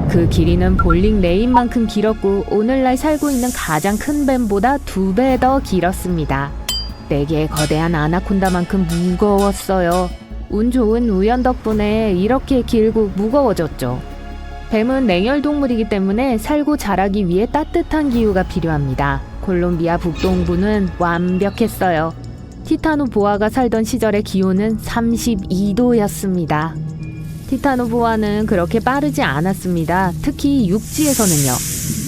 그 길이는 볼링 레인만큼 길었고 오늘날 살고 있는 가장 큰 뱀보다 2배 더 길었습니다. 4개의 거대한 아나콘다만큼 무거웠어요. 운 좋은 우연 덕분에 이렇게 길고 무거워졌죠. 뱀은 냉혈동물이기 때문에 살고 자라기 위해 따뜻한 기후가 필요합니다. 콜롬비아 북동부는 완벽했어요. 티타노 보아가 살던 시절의 기온은 32도였습니다. 티타노 보아는 그렇게 빠르지 않았습니다. 특히 육지에서는요.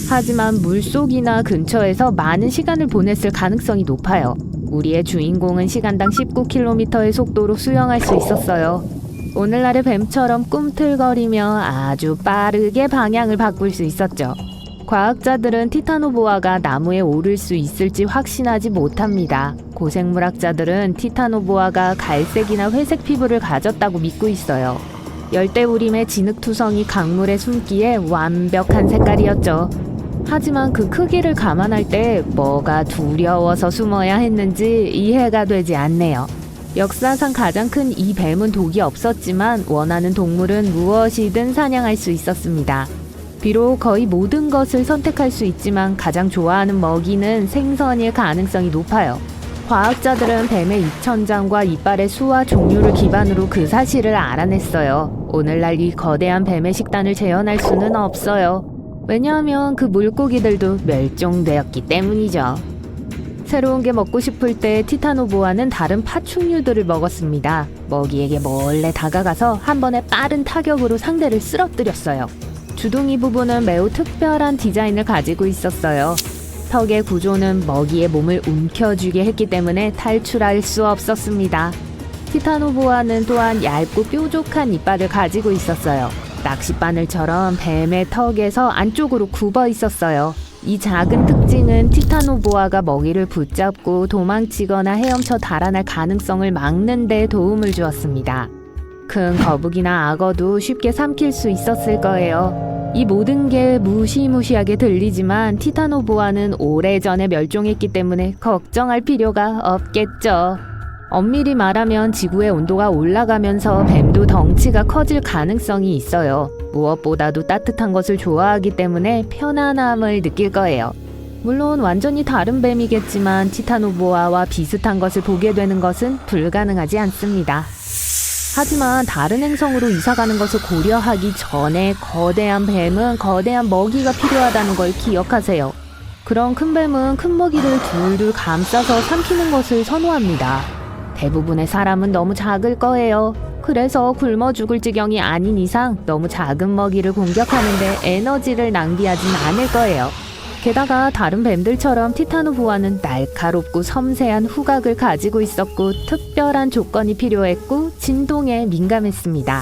하지만 물속이나 근처에서 많은 시간을 보냈을 가능성이 높아요. 우리의 주인공은 시간당 19km의 속도로 수영할 수 있었어요. 오늘날의 뱀처럼 꿈틀거리며 아주 빠르게 방향을 바꿀 수 있었죠. 과학자들은 티타노 보아가 나무에 오를 수 있을지 확신하지 못합니다. 고생물학자들은 티타노 보아가 갈색이나 회색 피부를 가졌다고 믿고 있어요. 열대우림의 진흙투성이 강물에 숨기에 완벽한 색깔이었죠. 하지만 그 크기를 감안할 때 뭐가 두려워서 숨어야 했는지 이해가 되지 않네요. 역사상 가장 큰 이 뱀은 독이 없었지만 원하는 동물은 무엇이든 사냥할 수 있었습니다. 비록 거의 모든 것을 선택할 수 있지만 가장 좋아하는 먹이는 생선일 가능성이 높아요. 과학자들은 뱀의 입천장과 이빨의 수와 종류를 기반으로 그 사실을 알아냈어요. 오늘날 이 거대한 뱀의 식단을 재현할 수는 없어요. 왜냐하면 그 물고기들도 멸종되었기 때문이죠. 새로운 게 먹고 싶을 때 티타노 보아는 다른 파충류들을 먹었습니다. 먹이에게 몰래 다가가서 한 번에 빠른 타격으로 상대를 쓰러뜨렸어요. 주둥이 부분은 매우 특별한 디자인을 가지고 있었어요. 턱의 구조는 먹이의 몸을 움켜쥐게 했기 때문에 탈출할 수 없었습니다. 티타노 보아는 또한 얇고 뾰족한 이빨을 가지고 있었어요. 낚싯바늘처럼 뱀의 턱에서 안쪽으로 굽어 있었어요. 이 작은 특징은 티타노 보아가 먹이를 붙잡고 도망치거나 헤엄쳐 달아날 가능성을 막는 데 도움을 주었습니다. 큰 거북이나 악어도 쉽게 삼킬 수 있었을 거예요. 이 모든 게 무시무시하게 들리지만 티타노 보아는 오래전에 멸종했기 때문에 걱정할 필요가 없겠죠. 엄밀히 말하면 지구의 온도가 올라가면서 뱀도 덩치가 커질 가능성이 있어요. 무엇보다도 따뜻한 것을 좋아하기 때문에 편안함을 느낄 거예요. 물론 완전히 다른 뱀이겠지만 티타노 보아와 비슷한 것을 보게 되는 것은 불가능하지 않습니다. 하지만 다른 행성으로 이사가는 것을 고려하기 전에 거대한 뱀은 거대한 먹이가 필요하다는 걸 기억하세요. 그런 큰 뱀은 큰 먹이를 둘둘 감싸서 삼키는 것을 선호합니다. 대부분의 사람은 너무 작을 거예요. 그래서 굶어 죽을 지경이 아닌 이상 너무 작은 먹이를 공격하는데 에너지를 낭비하진 않을 거예요. 게다가 다른 뱀들처럼 티타노 보아는 날카롭고 섬세한 후각을 가지고 있었고 특별한 조건이 필요했고 진동에 민감했습니다.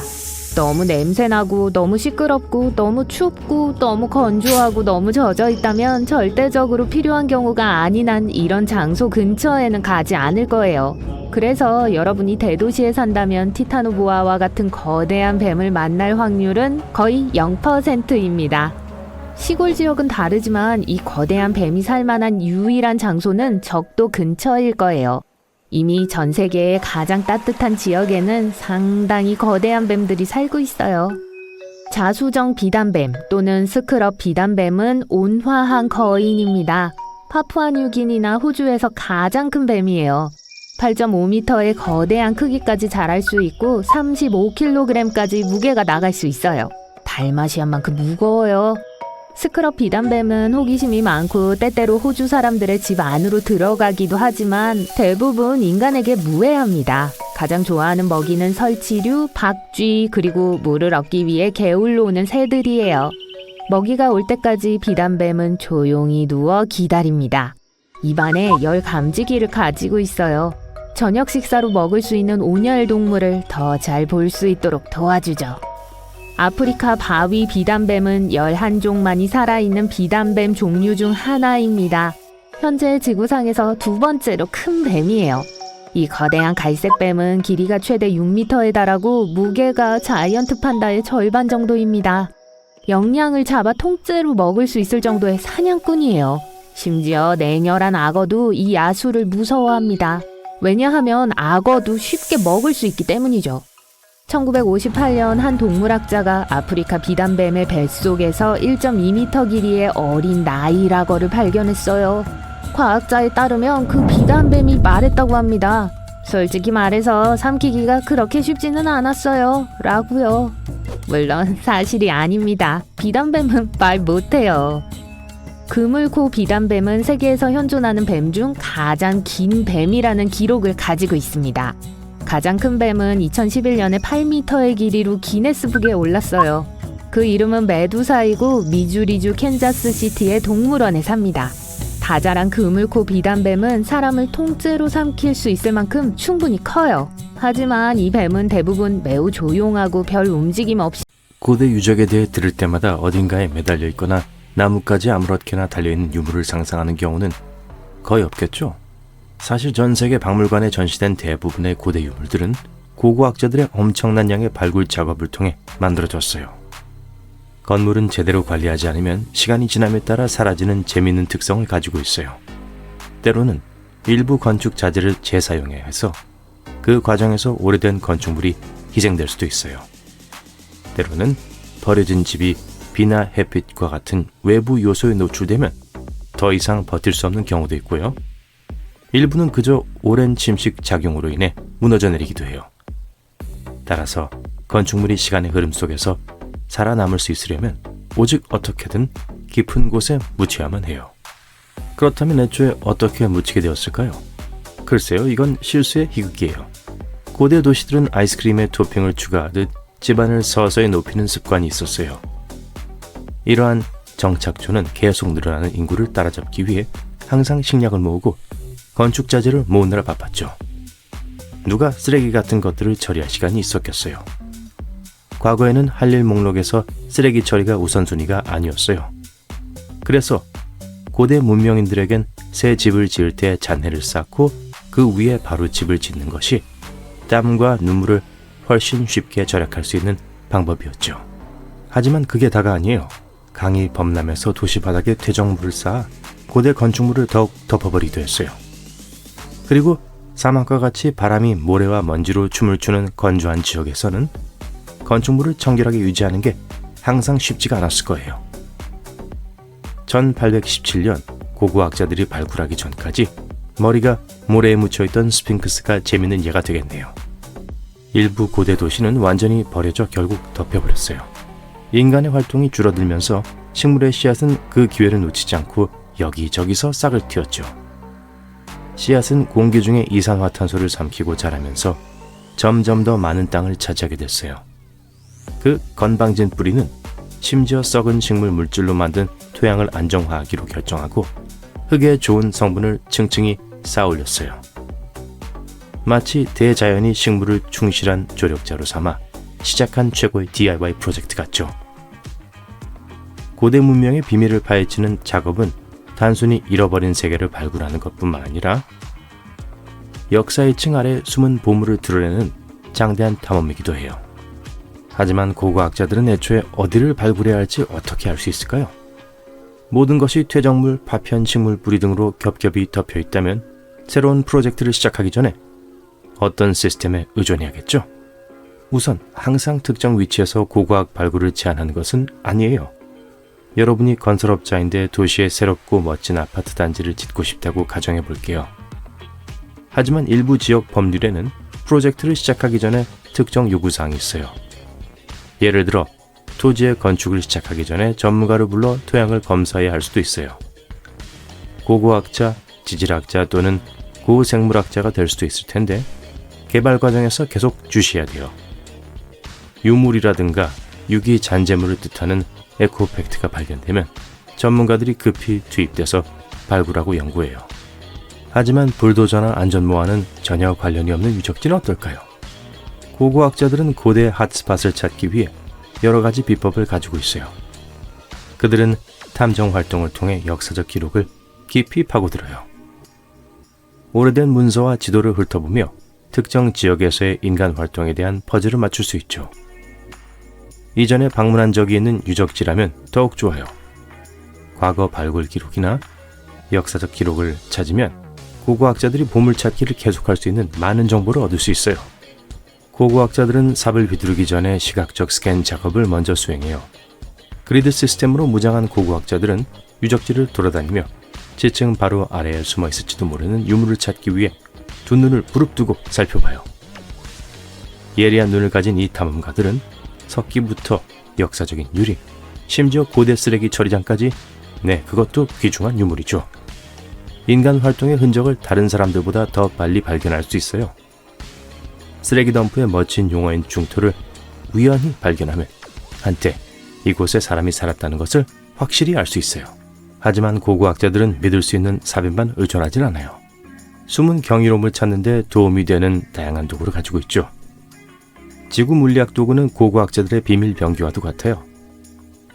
너무 냄새나고 너무 시끄럽고 너무 춥고 너무 건조하고 너무 젖어 있다면 절대적으로 필요한 경우가 아닌 한 이런 장소 근처에는 가지 않을 거예요. 그래서 여러분이 대도시에 산다면 티타노 보아와 같은 거대한 뱀을 만날 확률은 거의 0%입니다. 시골 지역은 다르지만 이 거대한 뱀이 살만한 유일한 장소는 적도 근처일 거예요. 이미 전 세계의 가장 따뜻한 지역에는 상당히 거대한 뱀들이 살고 있어요. 자수정 비단뱀 또는 스크럽 비단뱀은 온화한 거인입니다. 파푸아뉴기니나 호주에서 가장 큰 뱀이에요. 8.5m의 거대한 크기까지 자랄 수 있고 35kg까지 무게가 나갈 수 있어요. 달마시안만큼 무거워요. 스크럽 비단뱀은 호기심이 많고 때때로 호주 사람들의 집 안으로 들어가기도 하지만 대부분 인간에게 무해합니다. 가장 좋아하는 먹이는 설치류, 박쥐, 그리고 물을 얻기 위해 개울로 오는 새들이에요. 먹이가 올 때까지 비단뱀은 조용히 누워 기다립니다. 입안에 열 감지기를 가지고 있어요. 저녁 식사로 먹을 수 있는 온열 동물을 더 잘 볼 수 있도록 도와주죠. 아프리카 바위 비단뱀은 11종만이 살아있는 비단뱀 종류 중 하나입니다. 현재 지구상에서 두 번째로 큰 뱀이에요. 이 거대한 갈색뱀은 길이가 최대 6m에 달하고 무게가 자이언트 판다의 절반 정도입니다. 영양을 잡아 통째로 먹을 수 있을 정도의 사냥꾼이에요. 심지어 냉혈한 악어도 이 야수를 무서워합니다. 왜냐하면 악어도 쉽게 먹을 수 있기 때문이죠. 1958년 한 동물학자가 아프리카 비단뱀의 뱃속에서 1.2m 길이의 어린 나일악어를 발견했어요. 과학자에 따르면 그 비단뱀이 말했다고 합니다. 솔직히 말해서 삼키기가 그렇게 쉽지는 않았어요. 라고요. 물론 사실이 아닙니다. 비단뱀은 말 못해요. 그물코 비단뱀은 세계에서 현존하는 뱀 중 가장 긴 뱀이라는 기록을 가지고 있습니다. 가장 큰 뱀은 2011년에 8m의 길이로 기네스북에 올랐어요. 그 이름은 메두사이고 미주리주 캔자스시티의 동물원에 삽니다. 다자란 그물코 비단뱀은 사람을 통째로 삼킬 수 있을 만큼 충분히 커요. 하지만 이 뱀은 대부분 매우 조용하고 별 움직임 없이 고대 유적에 대해 들을 때마다 어딘가에 매달려 있거나 나뭇가지 아무렇게나 달려있는 유물을 상상하는 경우는 거의 없겠죠. 사실 전 세계 박물관에 전시된 대부분의 고대 유물들은 고고학자들의 엄청난 양의 발굴 작업을 통해 만들어졌어요. 건물은 제대로 관리하지 않으면 시간이 지남에 따라 사라지는 재미있는 특성을 가지고 있어요. 때로는 일부 건축 자재를 재사용해야 해서 그 과정에서 오래된 건축물이 희생될 수도 있어요. 때로는 버려진 집이 비나 햇빛과 같은 외부 요소에 노출되면 더 이상 버틸 수 없는 경우도 있고요. 일부는 그저 오랜 침식 작용으로 인해 무너져 내리기도 해요. 따라서 건축물이 시간의 흐름 속에서 살아남을 수 있으려면 오직 어떻게든 깊은 곳에 묻혀야만 해요. 그렇다면 애초에 어떻게 묻히게 되었을까요? 글쎄요, 이건 실수의 희극이에요. 고대 도시들은 아이스크림에 토핑을 추가하듯 집안을 서서히 높이는 습관이 있었어요. 이러한 정착조는 계속 늘어나는 인구를 따라잡기 위해 항상 식량을 모으고 건축 자재를 모으느라 바빴죠. 누가 쓰레기 같은 것들을 처리할 시간이 있었겠어요. 과거에는 할 일 목록에서 쓰레기 처리가 우선순위가 아니었어요. 그래서 고대 문명인들에겐 새 집을 지을 때 잔해를 쌓고 그 위에 바로 집을 짓는 것이 땀과 눈물을 훨씬 쉽게 절약할 수 있는 방법이었죠. 하지만 그게 다가 아니에요. 강이 범람해서 도시 바닥에 퇴적물을 쌓아 고대 건축물을 더욱 덮어버리기도 했어요. 그리고 사막과 같이 바람이 모래와 먼지로 춤을 추는 건조한 지역에서는 건축물을 청결하게 유지하는 게 항상 쉽지가 않았을 거예요. 1817년 고고학자들이 발굴하기 전까지 머리가 모래에 묻혀있던 스핑크스가 재밌는 예가 되겠네요. 일부 고대 도시는 완전히 버려져 결국 덮여버렸어요. 인간의 활동이 줄어들면서 식물의 씨앗은 그 기회를 놓치지 않고 여기저기서 싹을 틔웠죠. 씨앗은 공기 중에 이산화탄소를 삼키고 자라면서 점점 더 많은 땅을 차지하게 됐어요. 그 건방진 뿌리는 심지어 썩은 식물 물질로 만든 토양을 안정화하기로 결정하고 흙에 좋은 성분을 층층이 쌓아올렸어요. 마치 대자연이 식물을 충실한 조력자로 삼아 시작한 최고의 DIY 프로젝트 같죠. 고대 문명의 비밀을 파헤치는 작업은 단순히 잃어버린 세계를 발굴하는 것뿐만 아니라 역사의 층 아래 숨은 보물을 드러내는 장대한 탐험이기도 해요. 하지만 고고학자들은 애초에 어디를 발굴해야 할지 어떻게 알 수 있을까요? 모든 것이 퇴적물, 파편, 식물 뿌리 등으로 겹겹이 덮여 있다면 새로운 프로젝트를 시작하기 전에 어떤 시스템에 의존해야겠죠? 우선 항상 특정 위치에서 고고학 발굴을 제한하는 것은 아니에요. 여러분이 건설업자인데 도시에 새롭고 멋진 아파트 단지를 짓고 싶다고 가정해 볼게요. 하지만 일부 지역 법률에는 프로젝트를 시작하기 전에 특정 요구사항이 있어요. 예를 들어 토지의 건축을 시작하기 전에 전문가를 불러 토양을 검사해야 할 수도 있어요. 고고학자, 지질학자 또는 고생물학자가 될 수도 있을 텐데 개발 과정에서 계속 주시해야 돼요. 유물이라든가 유기 잔재물을 뜻하는 에코팩트가 발견되면 전문가들이 급히 투입돼서 발굴하고 연구해요. 하지만 불도저나 안전모와는 전혀 관련이 없는 유적지는 어떨까요? 고고학자들은 고대 핫스팟을 찾기 위해 여러 가지 비법을 가지고 있어요. 그들은 탐정 활동을 통해 역사적 기록을 깊이 파고들어요. 오래된 문서와 지도를 훑어보며 특정 지역에서의 인간 활동에 대한 퍼즐을 맞출 수 있죠. 이전에 방문한 적이 있는 유적지라면 더욱 좋아요. 과거 발굴 기록이나 역사적 기록을 찾으면 고고학자들이 보물찾기를 계속할 수 있는 많은 정보를 얻을 수 있어요. 고고학자들은 삽을 휘두르기 전에 시각적 스캔 작업을 먼저 수행해요. 그리드 시스템으로 무장한 고고학자들은 유적지를 돌아다니며 지층 바로 아래에 숨어 있을지도 모르는 유물을 찾기 위해 두 눈을 부릅뜨고 살펴봐요. 예리한 눈을 가진 이 탐험가들은 석기부터 역사적인 유리, 심지어 고대 쓰레기 처리장까지, 그것도 귀중한 유물이죠. 인간 활동의 흔적을 다른 사람들보다 더 빨리 발견할 수 있어요. 쓰레기 덤프의 멋진 용어인 중토를 우연히 발견하면 한때 이곳에 사람이 살았다는 것을 확실히 알 수 있어요. 하지만 고고학자들은 믿을 수 있는 삽에만 의존하진 않아요. 숨은 경이로움을 찾는 데 도움이 되는 다양한 도구를 가지고 있죠. 지구 물리학 도구는 고고학자들의 비밀 병기와도 같아요.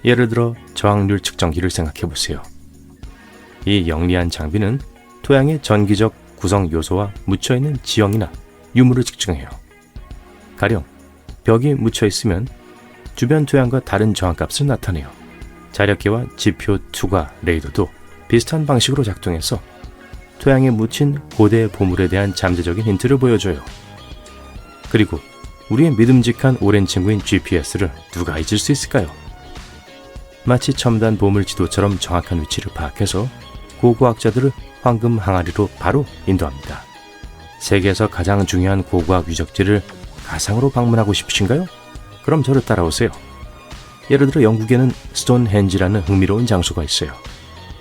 예를 들어 저항률 측정기를 생각해 보세요. 이 영리한 장비는 토양의 전기적 구성 요소와 묻혀있는 지형이나 유물을 측정해요. 가령 벽이 묻혀있으면 주변 토양과 다른 저항값을 나타내요. 자력계와 지표 투과 레이더도 비슷한 방식으로 작동해서 토양에 묻힌 고대 보물에 대한 잠재적인 힌트를 보여줘요. 그리고 우리의 믿음직한 오랜 친구인 GPS를 누가 잊을 수 있을까요? 마치 첨단 보물 지도처럼 정확한 위치를 파악해서 고고학자들을 황금 항아리로 바로 인도합니다. 세계에서 가장 중요한 고고학 유적지를 가상으로 방문하고 싶으신가요? 그럼 저를 따라오세요. 예를 들어 영국에는 스톤헨지라는 흥미로운 장소가 있어요.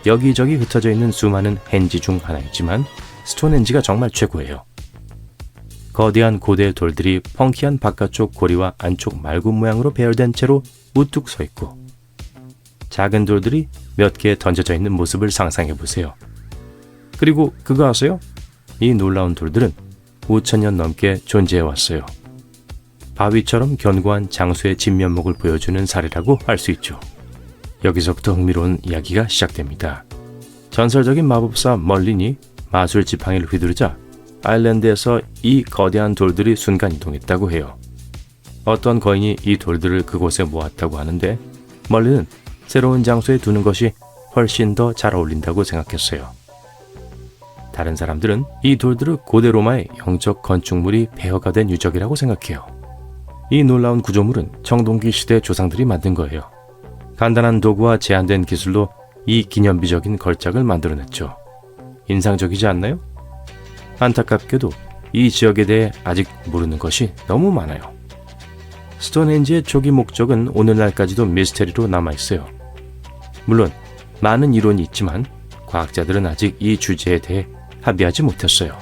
여기저기 흩어져 있는 수많은 헨지 중 하나이지만 스톤헨지가 정말 최고예요. 거대한 고대 돌들이 펑키한 바깥쪽 고리와 안쪽 말굽 모양으로 배열된 채로 우뚝 서 있고, 작은 돌들이 몇 개 던져져 있는 모습을 상상해 보세요. 그리고 그거 아세요? 이 놀라운 돌들은 5,000년 넘게 존재해 왔어요. 바위처럼 견고한 장수의 진면목을 보여주는 사례라고 할 수 있죠. 여기서부터 흥미로운 이야기가 시작됩니다. 전설적인 마법사 멀린이 마술 지팡이를 휘두르자 아일랜드에서 이 거대한 돌들이 순간 이동했다고 해요. 어떤 거인이 이 돌들을 그곳에 모았다고 하는데 멀린은 새로운 장소에 두는 것이 훨씬 더 잘 어울린다고 생각했어요. 다른 사람들은 이 돌들을 고대 로마의 영적 건축물이 폐허가 된 유적이라고 생각해요. 이 놀라운 구조물은 청동기 시대 조상들이 만든 거예요. 간단한 도구와 제한된 기술로 이 기념비적인 걸작을 만들어냈죠. 인상적이지 않나요? 안타깝게도 이 지역에 대해 아직 모르는 것이 너무 많아요. 스톤헨지의 초기 목적은 오늘날까지도 미스테리로 남아있어요. 물론 많은 이론이 있지만 과학자들은 아직 이 주제에 대해 합의하지 못했어요.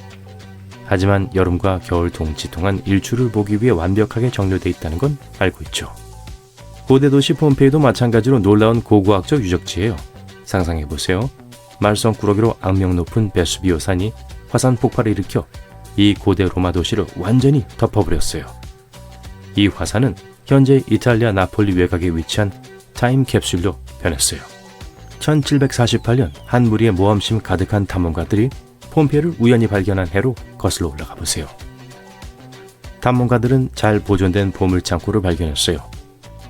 하지만 여름과 겨울 동지 동안 일출을 보기 위해 완벽하게 정렬되어 있다는 건 알고 있죠. 고대 도시 폼페이도 마찬가지로 놀라운 고고학적 유적지예요. 상상해보세요. 말썽꾸러기로 악명 높은 베수비오 산이 화산 폭발을 일으켜 이 고대 로마 도시를 완전히 덮어버렸어요. 이 화산은 현재 이탈리아 나폴리 외곽에 위치한 타임캡슐로 변했어요. 1748년 한 무리의 모험심 가득한 탐험가들이 폼페이를 우연히 발견한 해로 거슬러 올라가 보세요. 탐험가들은 잘 보존된 보물창고를 발견했어요.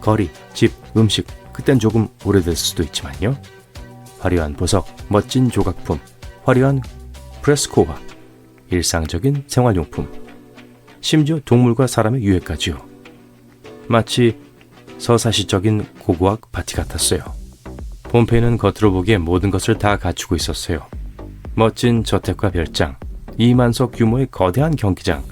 거리, 집, 음식, 그땐 조금 오래됐을 수도 있지만요. 화려한 보석, 멋진 조각품, 화려한 프레스코화, 일상적인 생활용품, 심지어 동물과 사람의 유해까지요. 마치 서사시적인 고고학 파티 같았어요. 폼페이는 겉으로 보기에 모든 것을 다 갖추고 있었어요. 멋진 저택과 별장, 2만석 규모의 거대한 경기장,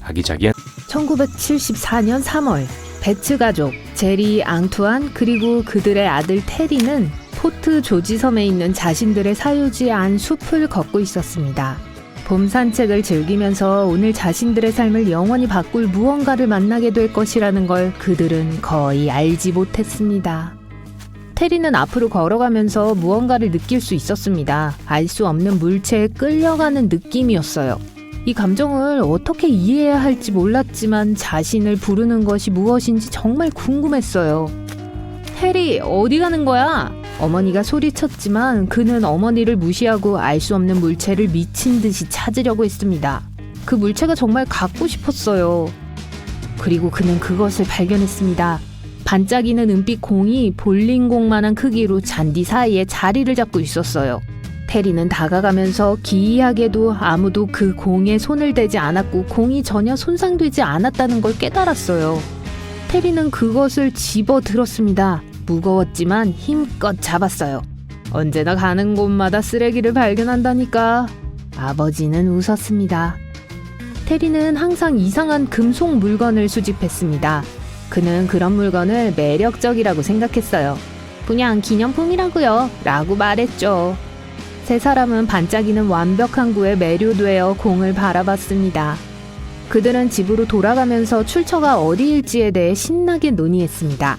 아기자기한 1974년 3월 베츠 가족 제리, 앙투안 그리고 그들의 아들 테리는 포트 조지 섬에 있는 자신들의 사유지 안 숲을 걷고 있었습니다. 봄 산책을 즐기면서 오늘 자신들의 삶을 영원히 바꿀 무언가를 만나게 될 것이라는 걸 그들은 거의 알지 못했습니다. 테리는 앞으로 걸어가면서 무언가를 느낄 수 있었습니다. 알 수 없는 물체에 끌려가는 느낌이었어요. 이 감정을 어떻게 이해해야 할지 몰랐지만 자신을 부르는 것이 무엇인지 정말 궁금했어요. 테리, 어디 가는 거야? 어머니가 소리쳤지만 그는 어머니를 무시하고 알 수 없는 물체를 미친 듯이 찾으려고 했습니다. 그 물체가 정말 갖고 싶었어요. 그리고 그는 그것을 발견했습니다. 반짝이는 은빛 공이 볼링공만한 크기로 잔디 사이에 자리를 잡고 있었어요. 테리는 다가가면서 기이하게도 아무도 그 공에 손을 대지 않았고 공이 전혀 손상되지 않았다는 걸 깨달았어요. 테리는 그것을 집어 들었습니다. 무거웠지만 힘껏 잡았어요. 언제나 가는 곳마다 쓰레기를 발견한다니까. 아버지는 웃었습니다. 테리는 항상 이상한 금속 물건을 수집했습니다. 그는 그런 물건을 매력적이라고 생각했어요. 그냥 기념품이라고요 라고 말했죠. 세 사람은 반짝이는 완벽한 구에 매료되어 공을 바라봤습니다. 그들은 집으로 돌아가면서 출처가 어디일지에 대해 신나게 논의했습니다.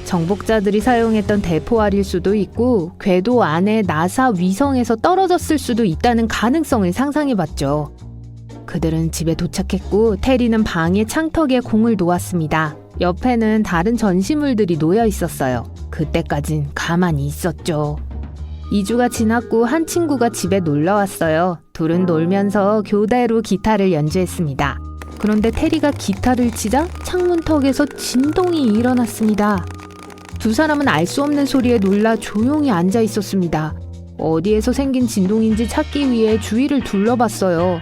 정복자들이 사용했던 대포알일 수도 있고 궤도 안에 나사 위성에서 떨어졌을 수도 있다는 가능성을 상상해봤죠. 그들은 집에 도착했고 테리는 방의 창턱에 공을 놓았습니다. 옆에는 다른 전시물들이 놓여 있었어요. 그때까진 가만히 있었죠. 2주가 지났고 한 친구가 집에 놀러 왔어요. 둘은 놀면서 교대로 기타를 연주했습니다. 그런데 테리가 기타를 치자 창문턱에서 진동이 일어났습니다. 두 사람은 알 수 없는 소리에 놀라 조용히 앉아 있었습니다. 어디에서 생긴 진동인지 찾기 위해 주위를 둘러봤어요.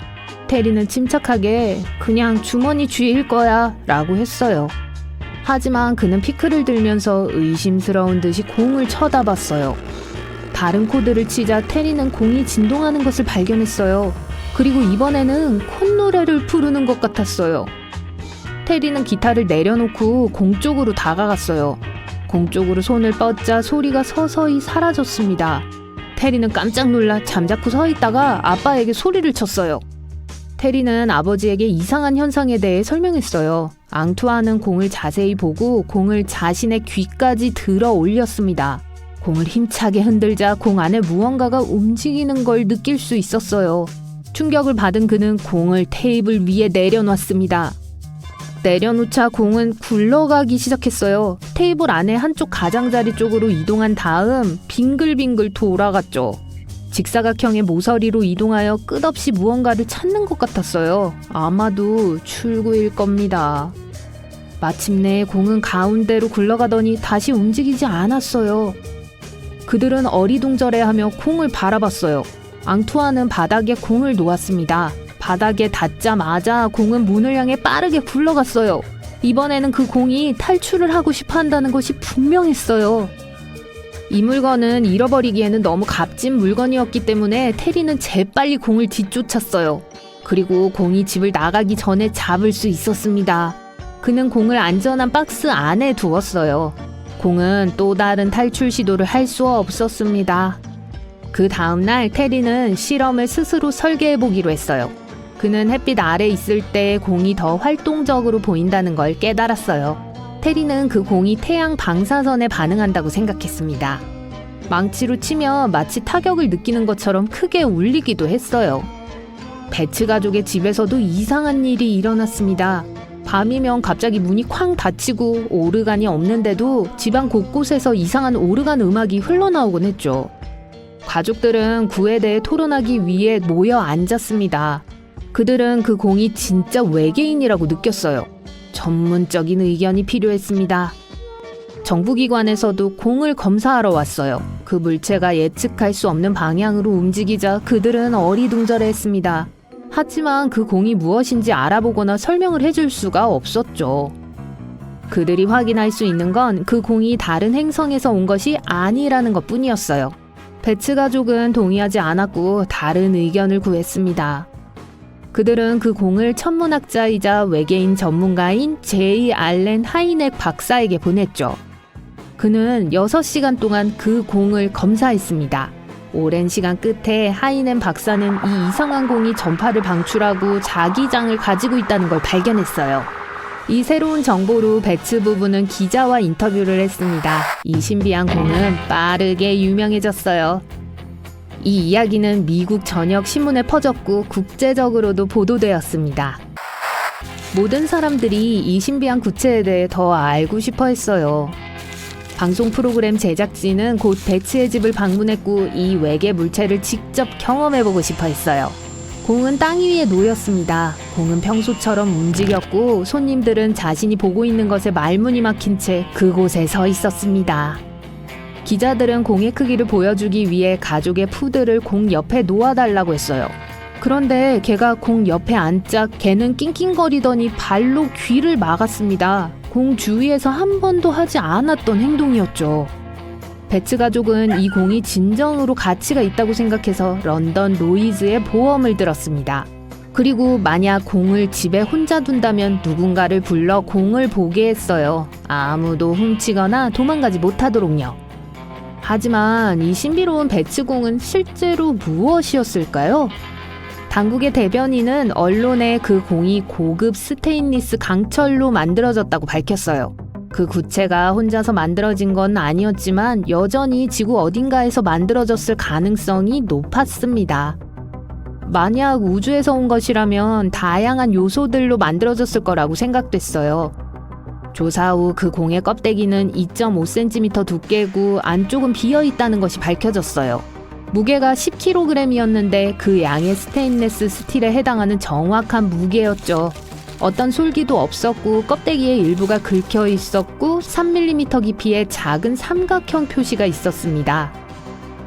테리는 침착하게 그냥 주머니 쥐일 거야 라고 했어요. 하지만 그는 피크를 들면서 의심스러운 듯이 공을 쳐다봤어요. 다른 코드를 치자 테리는 공이 진동하는 것을 발견했어요. 그리고 이번에는 콧노래를 부르는 것 같았어요. 테리는 기타를 내려놓고 공 쪽으로 다가갔어요. 공 쪽으로 손을 뻗자 소리가 서서히 사라졌습니다. 테리는 깜짝 놀라 잠자코 서 있다가 아빠에게 소리를 쳤어요. 테리는 아버지에게 이상한 현상에 대해 설명했어요. 앙투아는 공을 자세히 보고 공을 자신의 귀까지 들어 올렸습니다. 공을 힘차게 흔들자 공 안에 무언가가 움직이는 걸 느낄 수 있었어요. 충격을 받은 그는 공을 테이블 위에 내려놨습니다. 내려놓자 공은 굴러가기 시작했어요. 테이블 안에 한쪽 가장자리 쪽으로 이동한 다음 빙글빙글 돌아갔죠. 직사각형의 모서리로 이동하여 끝없이 무언가를 찾는 것 같았어요. 아마도 출구일 겁니다. 마침내 공은 가운데로 굴러가더니 다시 움직이지 않았어요. 그들은 어리둥절해하며 공을 바라봤어요. 앙투아는 바닥에 공을 놓았습니다. 바닥에 닿자마자 공은 문을 향해 빠르게 굴러갔어요. 이번에는 그 공이 탈출을 하고 싶어 한다는 것이 분명했어요. 이 물건은 잃어버리기에는 너무 값진 물건이었기 때문에 테리는 재빨리 공을 뒤쫓았어요. 그리고 공이 집을 나가기 전에 잡을 수 있었습니다. 그는 공을 안전한 박스 안에 두었어요. 공은 또 다른 탈출 시도를 할 수 없었습니다. 그 다음날 테리는 실험을 스스로 설계해보기로 했어요. 그는 햇빛 아래 있을 때 공이 더 활동적으로 보인다는 걸 깨달았어요. 테리는 그 공이 태양 방사선에 반응한다고 생각했습니다. 망치로 치며 마치 타격을 느끼는 것처럼 크게 울리기도 했어요. 배츠 가족의 집에서도 이상한 일이 일어났습니다. 밤이면 갑자기 문이 쾅 닫히고 오르간이 없는데도 집안 곳곳에서 이상한 오르간 음악이 흘러나오곤 했죠. 가족들은 구에 대해 토론하기 위해 모여 앉았습니다. 그들은 그 공이 진짜 외계인이라고 느꼈어요. 전문적인 의견이 필요했습니다. 정부기관에서도 공을 검사하러 왔어요. 그 물체가 예측할 수 없는 방향으로 움직이자 그들은 어리둥절해했습니다. 하지만 그 공이 무엇인지 알아보거나 설명을 해줄 수가 없었죠. 그들이 확인할 수 있는 건 그 공이 다른 행성에서 온 것이 아니라는 것뿐이었어요. 배츠 가족은 동의하지 않았고 다른 의견을 구했습니다. 그들은 그 공을 천문학자이자 외계인 전문가인 제이 알렌 하이넥 박사에게 보냈죠. 그는 6시간 동안 그 공을 검사했습니다. 오랜 시간 끝에 하이넨 박사는 이 이상한 공이 전파를 방출하고 자기장을 가지고 있다는 걸 발견했어요. 이 새로운 정보로 배츠 부부는 기자와 인터뷰를 했습니다. 이 신비한 공은 빠르게 유명해졌어요. 이 이야기는 미국 전역 신문에 퍼졌고 국제적으로도 보도되었습니다. 모든 사람들이 이 신비한 구체에 대해 더 알고 싶어 했어요. 방송 프로그램 제작진은 곧 배츠의 집을 방문했고 이 외계 물체를 직접 경험해보고 싶어 했어요. 공은 땅 위에 놓였습니다. 공은 평소처럼 움직였고 손님들은 자신이 보고 있는 것에 말문이 막힌 채 그곳에 서 있었습니다. 기자들은 공의 크기를 보여주기 위해 가족의 푸드를 공 옆에 놓아달라고 했어요. 그런데 걔가 공 옆에 앉자 걔는 낑낑거리더니 발로 귀를 막았습니다. 공 주위에서 한 번도 하지 않았던 행동이었죠. 배츠 가족은 이 공이 진정으로 가치가 있다고 생각해서 런던 로이즈에 보험을 들었습니다. 그리고 만약 공을 집에 혼자 둔다면 누군가를 불러 공을 보게 했어요. 아무도 훔치거나 도망가지 못하도록요. 하지만 이 신비로운 배츠 공은 실제로 무엇이었을까요? 당국의 대변인은 언론에 그 공이 고급 스테인리스 강철로 만들어졌다고 밝혔어요. 그 구체가 혼자서 만들어진 건 아니었지만 여전히 지구 어딘가에서 만들어졌을 가능성이 높았습니다. 만약 우주에서 온 것이라면 다양한 요소들로 만들어졌을 거라고 생각됐어요. 조사 후 그 공의 껍데기는 2.5cm 두께고 안쪽은 비어있다는 것이 밝혀졌어요. 무게가 10kg이었는데 그 양의 스테인레스 스틸에 해당하는 정확한 무게였죠. 어떤 솔기도 없었고 껍데기의 일부가 긁혀 있었고 3mm 깊이의 작은 삼각형 표시가 있었습니다.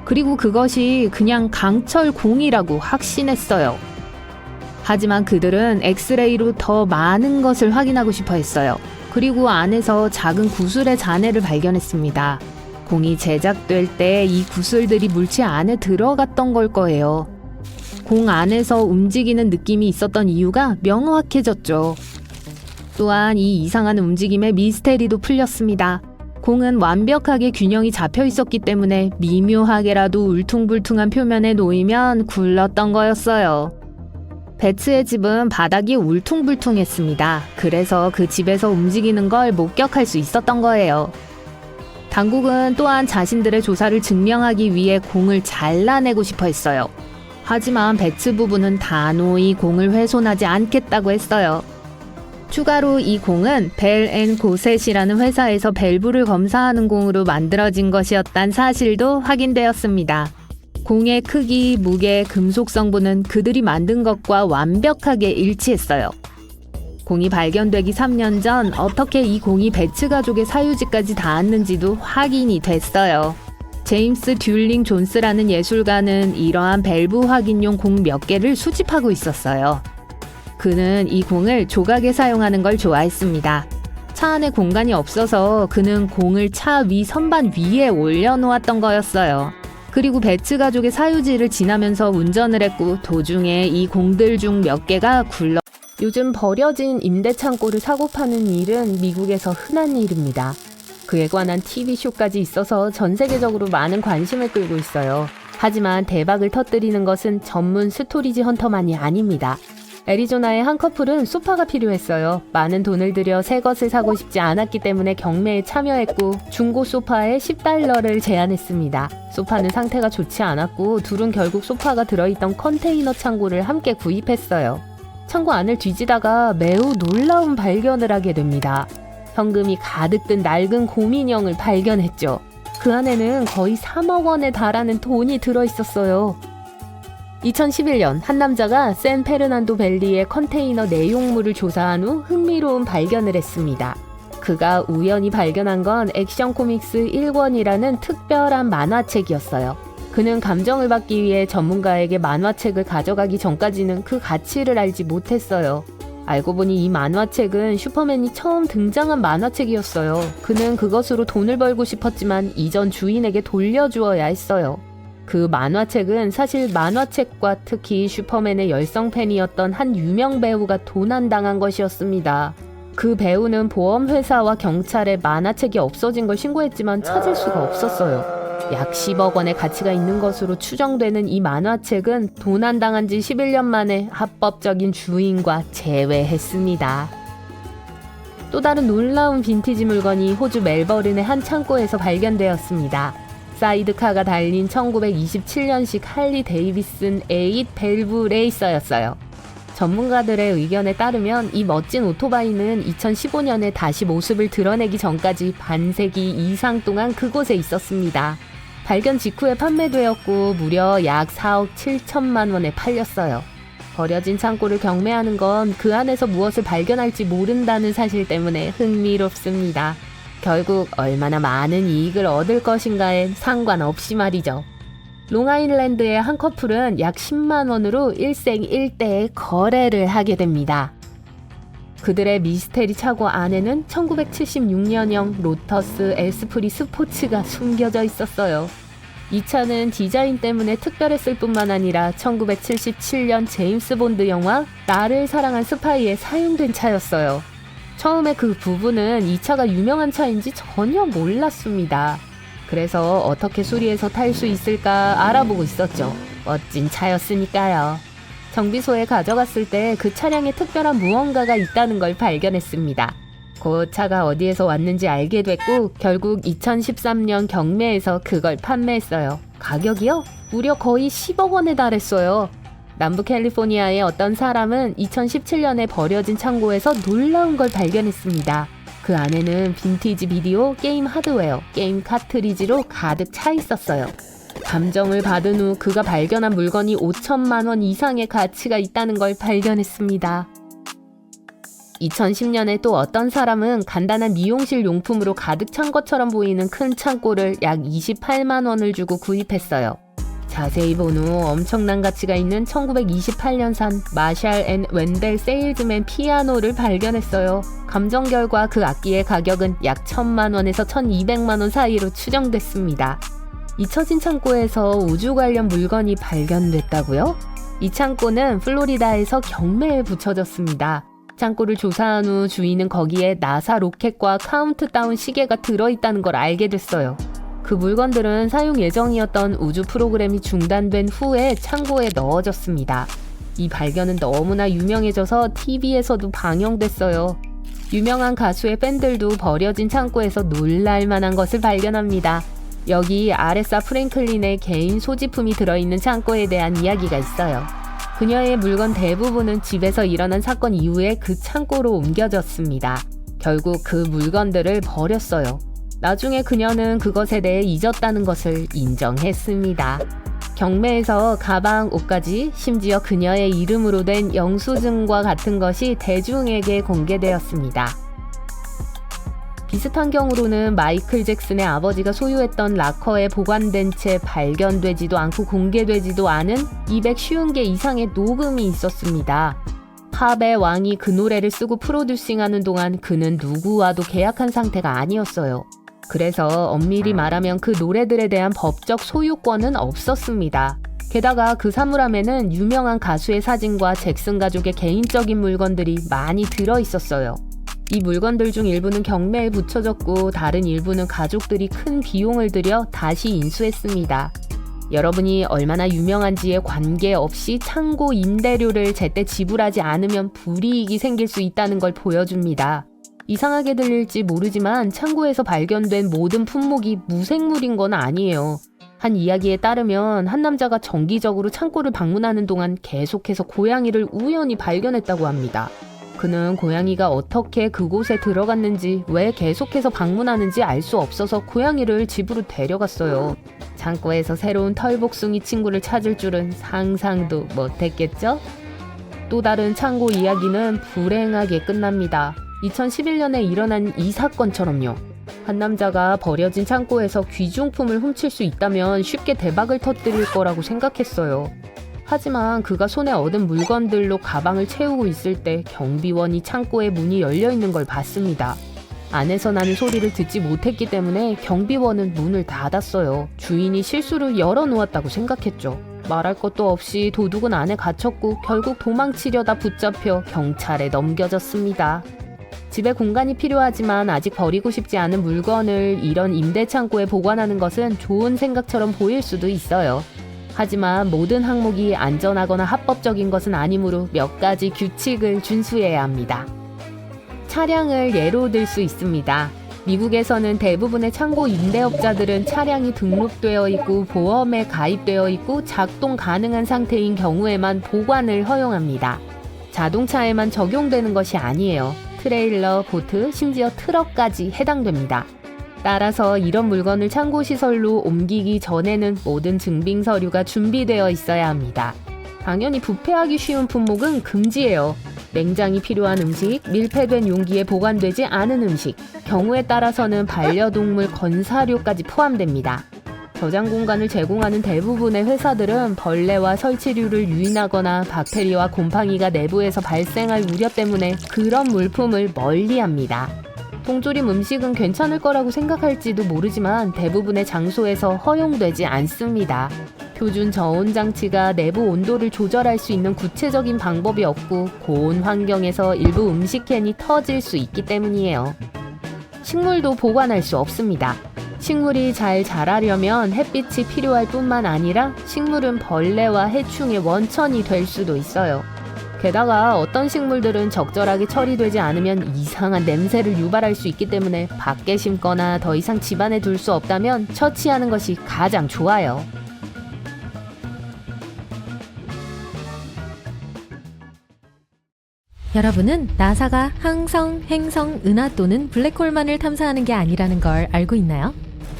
그리고 그것이 그냥 강철 공이라고 확신했어요. 하지만 그들은 엑스레이로 더 많은 것을 확인하고 싶어 했어요. 그리고 안에서 작은 구슬의 잔해를 발견했습니다. 공이 제작될 때 이 구슬들이 물체 안에 들어갔던 걸 거예요. 공 안에서 움직이는 느낌이 있었던 이유가 명확해졌죠. 또한 이 이상한 움직임의 미스테리도 풀렸습니다. 공은 완벽하게 균형이 잡혀 있었기 때문에 미묘하게라도 울퉁불퉁한 표면에 놓이면 굴렀던 거였어요. 배츠의 집은 바닥이 울퉁불퉁했습니다. 그래서 그 집에서 움직이는 걸 목격할 수 있었던 거예요. 당국은 또한 자신들의 조사를 증명하기 위해 공을 잘라내고 싶어 했어요. 하지만 배츠 부부는 단호히 공을 훼손하지 않겠다고 했어요. 추가로 이 공은 벨 앤 고셋이라는 회사에서 밸브를 검사하는 공으로 만들어진 것이었단 사실도 확인되었습니다. 공의 크기, 무게, 금속 성분은 그들이 만든 것과 완벽하게 일치했어요. 공이 발견되기 3년 전 어떻게 이 공이 배츠 가족의 사유지까지 닿았는지도 확인이 됐어요. 제임스 듀링 존스라는 예술가는 이러한 밸브 확인용 공 몇 개를 수집하고 있었어요. 그는 이 공을 조각에 사용하는 걸 좋아했습니다. 차 안에 공간이 없어서 그는 공을 차 위 선반 위에 올려놓았던 거였어요. 그리고 배츠 가족의 사유지를 지나면서 운전을 했고 도중에 이 공들 중 몇 개가 굴러 요즘 버려진 임대창고를 사고 파는 일은 미국에서 흔한 일입니다. 그에 관한 TV쇼까지 있어서 전 세계적으로 많은 관심을 끌고 있어요. 하지만 대박을 터뜨리는 것은 전문 스토리지 헌터만이 아닙니다. 애리조나의 한 커플은 소파가 필요했어요. 많은 돈을 들여 새 것을 사고 싶지 않았기 때문에 경매에 참여했고 중고 소파에 $10를 제안했습니다. 소파는 상태가 좋지 않았고 둘은 결국 소파가 들어있던 컨테이너 창고를 함께 구입했어요. 창고 안을 뒤지다가 매우 놀라운 발견을 하게 됩니다. 현금이 가득 든 낡은 곰인형을 발견했죠. 그 안에는 거의 3억 원에 달하는 돈이 들어있었어요. 2011년 한 남자가 샌 페르난도 밸리의 컨테이너 내용물을 조사한 후 흥미로운 발견을 했습니다. 그가 우연히 발견한 건 액션 코믹스 1권이라는 특별한 만화책이었어요. 그는 감정을 받기 위해 전문가에게 만화책을 가져가기 전까지는 그 가치를 알지 못했어요. 알고 보니 이 만화책은 슈퍼맨이 처음 등장한 만화책이었어요. 그는 그것으로 돈을 벌고 싶었지만 이전 주인에게 돌려주어야 했어요. 그 만화책은 사실 만화책과 특히 슈퍼맨의 열성 팬이었던 한 유명 배우가 도난당한 것이었습니다. 그 배우는 보험회사와 경찰에 만화책이 없어진 걸 신고했지만 찾을 수가 없었어요. 약 10억 원의 가치가 있는 것으로 추정되는 이 만화책은 도난당한 지 11년 만에 합법적인 주인과 재회했습니다. 또 다른 놀라운 빈티지 물건이 호주 멜버른의 한 창고에서 발견되었습니다. 사이드카가 달린 1927년식 할리 데이비슨 8 밸브 레이서였어요. 전문가들의 의견에 따르면 이 멋진 오토바이는 2015년에 다시 모습을 드러내기 전까지 반세기 이상 동안 그곳에 있었습니다. 발견 직후에 판매되었고 무려 약 4억 7천만 원에 팔렸어요. 버려진 창고를 경매하는 건 그 안에서 무엇을 발견할지 모른다는 사실 때문에 흥미롭습니다. 결국 얼마나 많은 이익을 얻을 것인가에 상관없이 말이죠. 롱아일랜드의 한 커플은 약 10만 원으로 일생일대의 거래를 하게 됩니다. 그들의 미스테리 차고 안에는 1976년형 로터스 에스프리 스포츠가 숨겨져 있었어요. 이 차는 디자인 때문에 특별했을 뿐만 아니라 1977년 제임스 본드 영화 나를 사랑한 스파이에 사용된 차였어요. 처음에 그 부부는 이 차가 유명한 차인지 전혀 몰랐습니다. 그래서 어떻게 수리해서 탈 수 있을까 알아보고 있었죠. 멋진 차였으니까요. 정비소에 가져갔을 때 그 차량에 특별한 무언가가 있다는 걸 발견했습니다. 그 차가 어디에서 왔는지 알게 됐고 결국 2013년 경매에서 그걸 판매했어요. 가격이요? 무려 거의 10억 원에 달했어요. 남부 캘리포니아의 어떤 사람은 2017년에 버려진 창고에서 놀라운 걸 발견했습니다. 그 안에는 빈티지 비디오, 게임 하드웨어, 게임 카트리지로 가득 차 있었어요. 감정을 받은 후 그가 발견한 물건이 5천만 원 이상의 가치가 있다는 걸 발견했습니다. 2010년에 또 어떤 사람은 간단한 미용실 용품으로 가득 찬 것처럼 보이는 큰 창고를 약 28만 원을 주고 구입했어요. 자세히 본 후 엄청난 가치가 있는 1928년산 마샬 앤 웬델 세일즈맨 피아노를 발견했어요. 감정 결과 그 악기의 가격은 약 1,000만 원에서 1,200만 원 사이로 추정됐습니다. 잊혀진 창고에서 우주 관련 물건이 발견됐다고요? 이 창고는 플로리다에서 경매에 붙여졌습니다. 창고를 조사한 후 주인은 거기에 나사 로켓과 카운트다운 시계가 들어있다는 걸 알게 됐어요. 그 물건들은 사용 예정이었던 우주 프로그램이 중단된 후에 창고에 넣어졌습니다. 이 발견은 너무나 유명해져서 TV에서도 방영됐어요. 유명한 가수의 팬들도 버려진 창고에서 놀랄만한 것을 발견합니다. 여기 아레사 프랭클린의 개인 소지품이 들어있는 창고에 대한 이야기가 있어요. 그녀의 물건 대부분은 집에서 일어난 사건 이후에 그 창고로 옮겨졌습니다. 결국 그 물건들을 버렸어요. 나중에 그녀는 그것에 대해 잊었다는 것을 인정했습니다. 경매에서 가방, 옷까지 심지어 그녀의 이름으로 된 영수증과 같은 것이 대중에게 공개되었습니다. 비슷한 경우로는 마이클 잭슨의 아버지가 소유했던 락커에 보관된 채 발견되지도 않고 공개되지도 않은 250개 이상의 녹음이 있었습니다. 팝의 왕이 그 노래를 쓰고 프로듀싱하는 동안 그는 누구와도 계약한 상태가 아니었어요. 그래서 엄밀히 말하면 그 노래들에 대한 법적 소유권은 없었습니다. 게다가 그 사물함에는 유명한 가수의 사진과 잭슨 가족의 개인적인 물건들이 많이 들어있었어요. 이 물건들 중 일부는 경매에 붙여졌고 다른 일부는 가족들이 큰 비용을 들여 다시 인수했습니다. 여러분이 얼마나 유명한지에 관계없이 창고 임대료를 제때 지불하지 않으면 불이익이 생길 수 있다는 걸 보여줍니다. 이상하게 들릴지 모르지만 창고에서 발견된 모든 품목이 무생물인 건 아니에요. 한 이야기에 따르면 한 남자가 정기적으로 창고를 방문하는 동안 계속해서 고양이를 우연히 발견했다고 합니다. 그는 고양이가 어떻게 그곳에 들어갔는지 왜 계속해서 방문하는지 알 수 없어서 고양이를 집으로 데려갔어요. 창고에서 새로운 털복숭이 친구를 찾을 줄은 상상도 못했겠죠? 또 다른 창고 이야기는 불행하게 끝납니다. 2011년에 일어난 이 사건처럼요. 한 남자가 버려진 창고에서 귀중품을 훔칠 수 있다면 쉽게 대박을 터뜨릴 거라고 생각했어요. 하지만 그가 손에 얻은 물건들로 가방을 채우고 있을 때 경비원이 창고의 문이 열려있는 걸 봤습니다. 안에서 나는 소리를 듣지 못했기 때문에 경비원은 문을 닫았어요. 주인이 실수로 열어놓았다고 생각했죠. 말할 것도 없이 도둑은 안에 갇혔고 결국 도망치려다 붙잡혀 경찰에 넘겨졌습니다. 집에 공간이 필요하지만 아직 버리고 싶지 않은 물건을 이런 임대창고에 보관하는 것은 좋은 생각처럼 보일 수도 있어요. 하지만 모든 항목이 안전하거나 합법적인 것은 아니므로 몇 가지 규칙을 준수해야 합니다. 차량을 예로 들 수 있습니다. 미국에서는 대부분의 창고 임대업자들은 차량이 등록되어 있고 보험에 가입되어 있고 작동 가능한 상태인 경우에만 보관을 허용합니다. 자동차에만 적용되는 것이 아니에요. 트레일러, 보트, 심지어 트럭까지 해당됩니다. 따라서 이런 물건을 창고시설로 옮기기 전에는 모든 증빙 서류가 준비되어 있어야 합니다. 당연히 부패하기 쉬운 품목은 금지예요. 냉장이 필요한 음식, 밀폐된 용기에 보관되지 않은 음식, 경우에 따라서는 반려동물 건사료까지 포함됩니다. 저장 공간을 제공하는 대부분의 회사들은 벌레와 설치류를 유인하거나 박테리아와 곰팡이가 내부에서 발생할 우려 때문에 그런 물품을 멀리합니다. 통조림 음식은 괜찮을 거라고 생각할지도 모르지만 대부분의 장소에서 허용되지 않습니다. 표준 저온 장치가 내부 온도를 조절할 수 있는 구체적인 방법이 없고 고온 환경에서 일부 음식캔이 터질 수 있기 때문이에요. 식물도 보관할 수 없습니다. 식물이 잘 자라려면 햇빛이 필요할 뿐만 아니라 식물은 벌레와 해충의 원천이 될 수도 있어요. 게다가 어떤 식물들은 적절하게 처리되지 않으면 이상한 냄새를 유발할 수 있기 때문에 밖에 심거나 더 이상 집안에 둘 수 없다면 처치하는 것이 가장 좋아요. 여러분은 나사가 항성, 행성, 은하 또는 블랙홀만을 탐사하는 게 아니라는 걸 알고 있나요?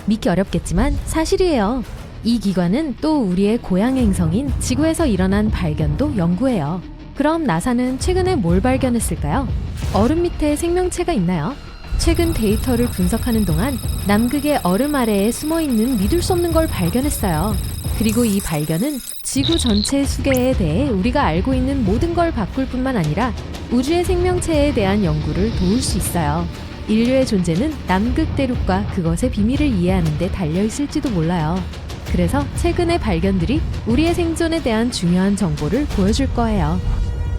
믿기 어렵겠지만 사실이에요. 이 기관은 또 우리의 고향 행성인 지구에서 일어난 발견도 연구해요. 그럼 나사는 최근에 뭘 발견했을까요? 얼음 밑에 생명체가 있나요? 최근 데이터를 분석하는 동안 남극의 얼음 아래에 숨어있는 믿을 수 없는 걸 발견했어요. 그리고 이 발견은 지구 전체 수계에 대해 우리가 알고 있는 모든 걸 바꿀 뿐만 아니라 우주의 생명체에 대한 연구를 도울 수 있어요. 인류의 존재는 남극 대륙과 그것의 비밀을 이해하는 데 달려있을지도 몰라요. 그래서 최근의 발견들이 우리의 생존에 대한 중요한 정보를 보여줄 거예요.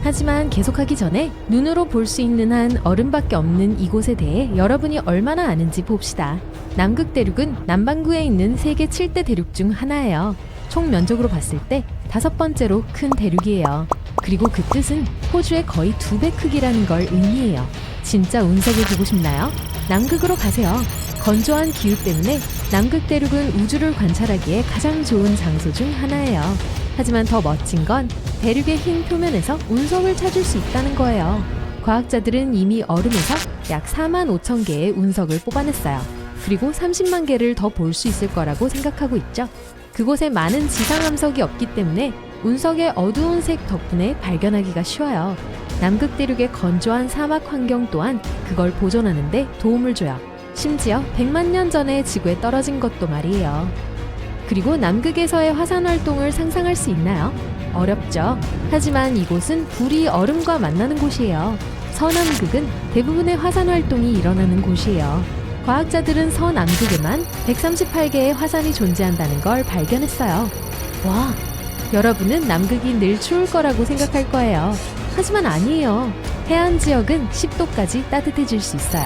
하지만 계속하기 전에 눈으로 볼 수 있는 한 얼음밖에 없는 이곳에 대해 여러분이 얼마나 아는지 봅시다. 남극 대륙은 남반구에 있는 세계 7대 대륙 중 하나예요. 총 면적으로 봤을 때 5번째로 큰 대륙이에요. 그리고 그 뜻은 호주의 거의 2배 크기라는 걸 의미해요. 진짜 운석을 보고 싶나요? 남극으로 가세요. 건조한 기후 때문에 남극 대륙은 우주를 관찰하기에 가장 좋은 장소 중 하나예요. 하지만 더 멋진 건 대륙의 흰 표면에서 운석을 찾을 수 있다는 거예요. 과학자들은 이미 얼음에서 약 4만 5천 개의 운석을 뽑아냈어요. 그리고 30만 개를 더 볼 수 있을 거라고 생각하고 있죠. 그곳에 많은 지상암석이 없기 때문에 운석의 어두운 색 덕분에 발견하기가 쉬워요. 남극 대륙의 건조한 사막 환경 또한 그걸 보존하는 데 도움을 줘요. 심지어 100만 년 전에 지구에 떨어진 것도 말이에요. 그리고 남극에서의 화산 활동을 상상할 수 있나요? 어렵죠. 하지만 이곳은 불이 얼음과 만나는 곳이에요. 서남극은 대부분의 화산 활동이 일어나는 곳이에요. 과학자들은 서남극에만 138개의 화산이 존재한다는 걸 발견했어요. 와, 여러분은 남극이 늘 추울 거라고 생각할 거예요. 하지만 아니에요. 해안 지역은 10도까지 따뜻해질 수 있어요.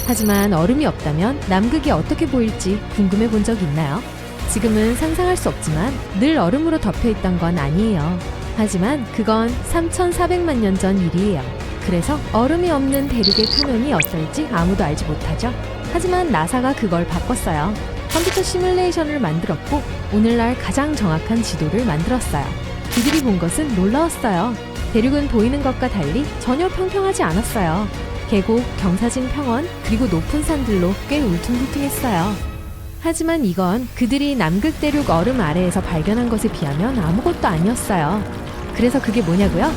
하지만 얼음이 없다면 남극이 어떻게 보일지 궁금해 본 적 있나요? 지금은 상상할 수 없지만 늘 얼음으로 덮여 있던 건 아니에요. 하지만 그건 3,400만 년 전 일이에요. 그래서 얼음이 없는 대륙의 표면이 어떨지 아무도 알지 못하죠. 하지만 나사가 그걸 바꿨어요. 컴퓨터 시뮬레이션을 만들었고 오늘날 가장 정확한 지도를 만들었어요. 그들이 본 것은 놀라웠어요. 대륙은 보이는 것과 달리 전혀 평평하지 않았어요. 계곡, 경사진 평원, 그리고 높은 산들로 꽤 울퉁불퉁했어요. 하지만 이건 그들이 남극 대륙 얼음 아래에서 발견한 것에 비하면 아무것도 아니었어요. 그래서 그게 뭐냐고요?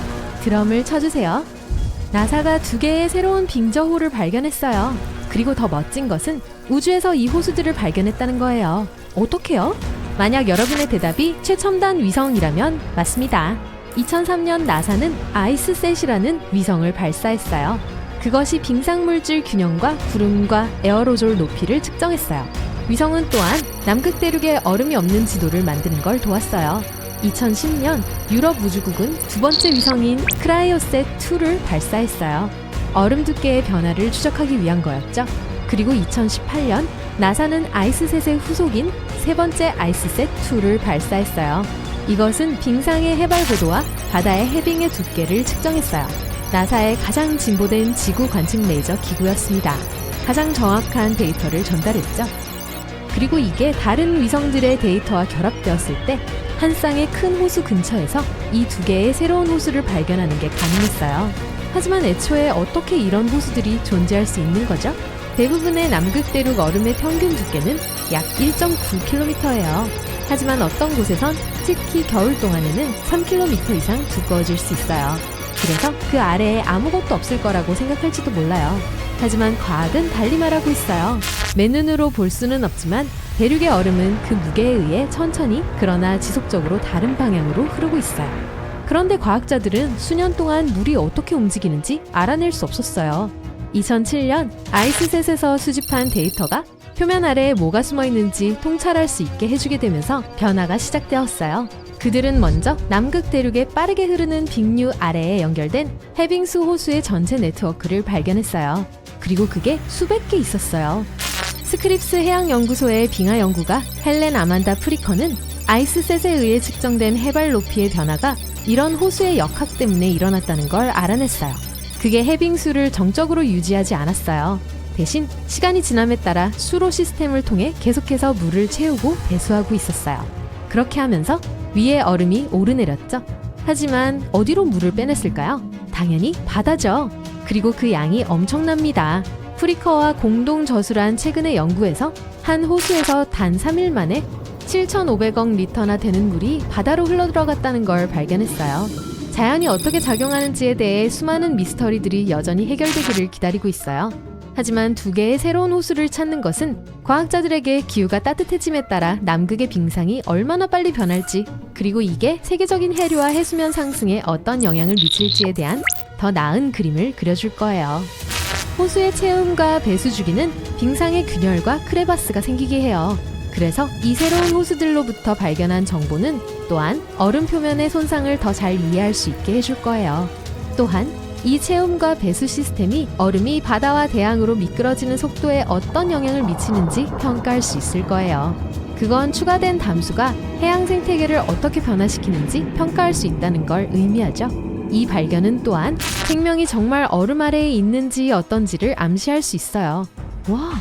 드럼을 쳐주세요. 나사가 2개의 새로운 빙저호를 발견했어요. 그리고 더 멋진 것은 우주에서 이 호수들을 발견했다는 거예요. 어떻게요? 만약 여러분의 대답이 최첨단 위성이라면 맞습니다. 2003년 나사는 아이스셋이라는 위성을 발사했어요. 그것이 빙상물질 균형과 구름과 에어로졸 높이를 측정했어요. 위성은 또한 남극 대륙에 얼음이 없는 지도를 만드는 걸 도왔어요. 2010년 유럽 우주국은 2번째 위성인 크라이오셋2를 발사했어요. 얼음 두께의 변화를 추적하기 위한 거였죠. 그리고 2018년 나사는 아이스셋의 후속인 3번째 아이스셋2를 발사했어요. 이것은 빙상의 해발 고도와 바다의 해빙의 두께를 측정했어요. 나사의 가장 진보된 지구 관측 레이저 기구였습니다. 가장 정확한 데이터를 전달했죠. 그리고 이게 다른 위성들의 데이터와 결합되었을 때 한 쌍의 큰 호수 근처에서 이 두 개의 새로운 호수를 발견하는 게 가능했어요. 하지만 애초에 어떻게 이런 호수들이 존재할 수 있는 거죠? 대부분의 남극 대륙 얼음의 평균 두께는 약 1.9km예요. 하지만 어떤 곳에선 특히 겨울 동안에는 3km 이상 두꺼워질 수 있어요. 그래서 그 아래에 아무것도 없을 거라고 생각할지도 몰라요. 하지만 과학은 달리 말하고 있어요. 맨눈으로 볼 수는 없지만 대륙의 얼음은 그 무게에 의해 천천히 그러나 지속적으로 다른 방향으로 흐르고 있어요. 그런데 과학자들은 수년 동안 물이 어떻게 움직이는지 알아낼 수 없었어요. 2007년 아이스셋에서 수집한 데이터가 표면 아래에 뭐가 숨어 있는지 통찰할 수 있게 해주게 되면서 변화가 시작되었어요. 그들은 먼저 남극 대륙의 빠르게 흐르는 빙류 아래에 연결된 해빙수 호수의 전체 네트워크를 발견했어요. 그리고 그게 수백 개 있었어요. 스크립스 해양연구소의 빙하 연구가 헬렌 아만다 프리커는 아이스셋에 의해 측정된 해발 높이의 변화가 이런 호수의 역학 때문에 일어났다는 걸 알아냈어요. 그게 해빙수를 정적으로 유지하지 않았어요. 대신 시간이 지남에 따라 수로 시스템을 통해 계속해서 물을 채우고 배수하고 있었어요. 그렇게 하면서 위에 얼음이 오르내렸죠. 하지만 어디로 물을 빼냈을까요? 당연히 바다죠. 그리고 그 양이 엄청납니다. 프리커와 공동 저술한 최근의 연구에서 한 호수에서 단 3일 만에 7,500억 리터나 되는 물이 바다로 흘러들어갔다는 걸 발견했어요. 자연이 어떻게 작용하는지에 대해 수많은 미스터리들이 여전히 해결되기를 기다리고 있어요. 하지만 두 개의 새로운 호수를 찾는 것은 과학자들에게 기후가 따뜻해짐에 따라 남극의 빙상이 얼마나 빨리 변할지, 그리고 이게 세계적인 해류와 해수면 상승에 어떤 영향을 미칠지에 대한 더 나은 그림을 그려줄 거예요. 호수의 체음과 배수 주기는 빙상의 균열과 크레바스가 생기게 해요. 그래서 이 새로운 호수들로부터 발견한 정보는 또한 얼음 표면의 손상을 더 잘 이해할 수 있게 해줄 거예요. 또한 이 체험과 배수 시스템이 얼음이 바다와 대양으로 미끄러지는 속도에 어떤 영향을 미치는지 평가할 수 있을 거예요. 그건 추가된 담수가 해양 생태계를 어떻게 변화시키는지 평가할 수 있다는 걸 의미하죠. 이 발견은 또한 생명이 정말 얼음 아래에 있는지 어떤지를 암시할 수 있어요. 와!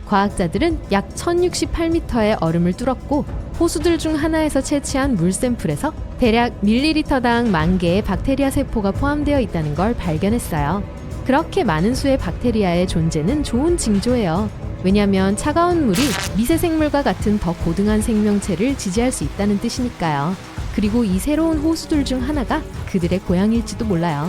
과학자들은 약 1068m의 얼음을 뚫었고 호수들 중 하나에서 채취한 물 샘플에서 대략 밀리리터당 10,000개의 박테리아 세포가 포함되어 있다는 걸 발견했어요. 그렇게 많은 수의 박테리아의 존재는 좋은 징조예요. 왜냐하면 차가운 물이 미세생물과 같은 더 고등한 생명체를 지지할 수 있다는 뜻이니까요. 그리고 이 새로운 호수들 중 하나가 그들의 고향일지도 몰라요.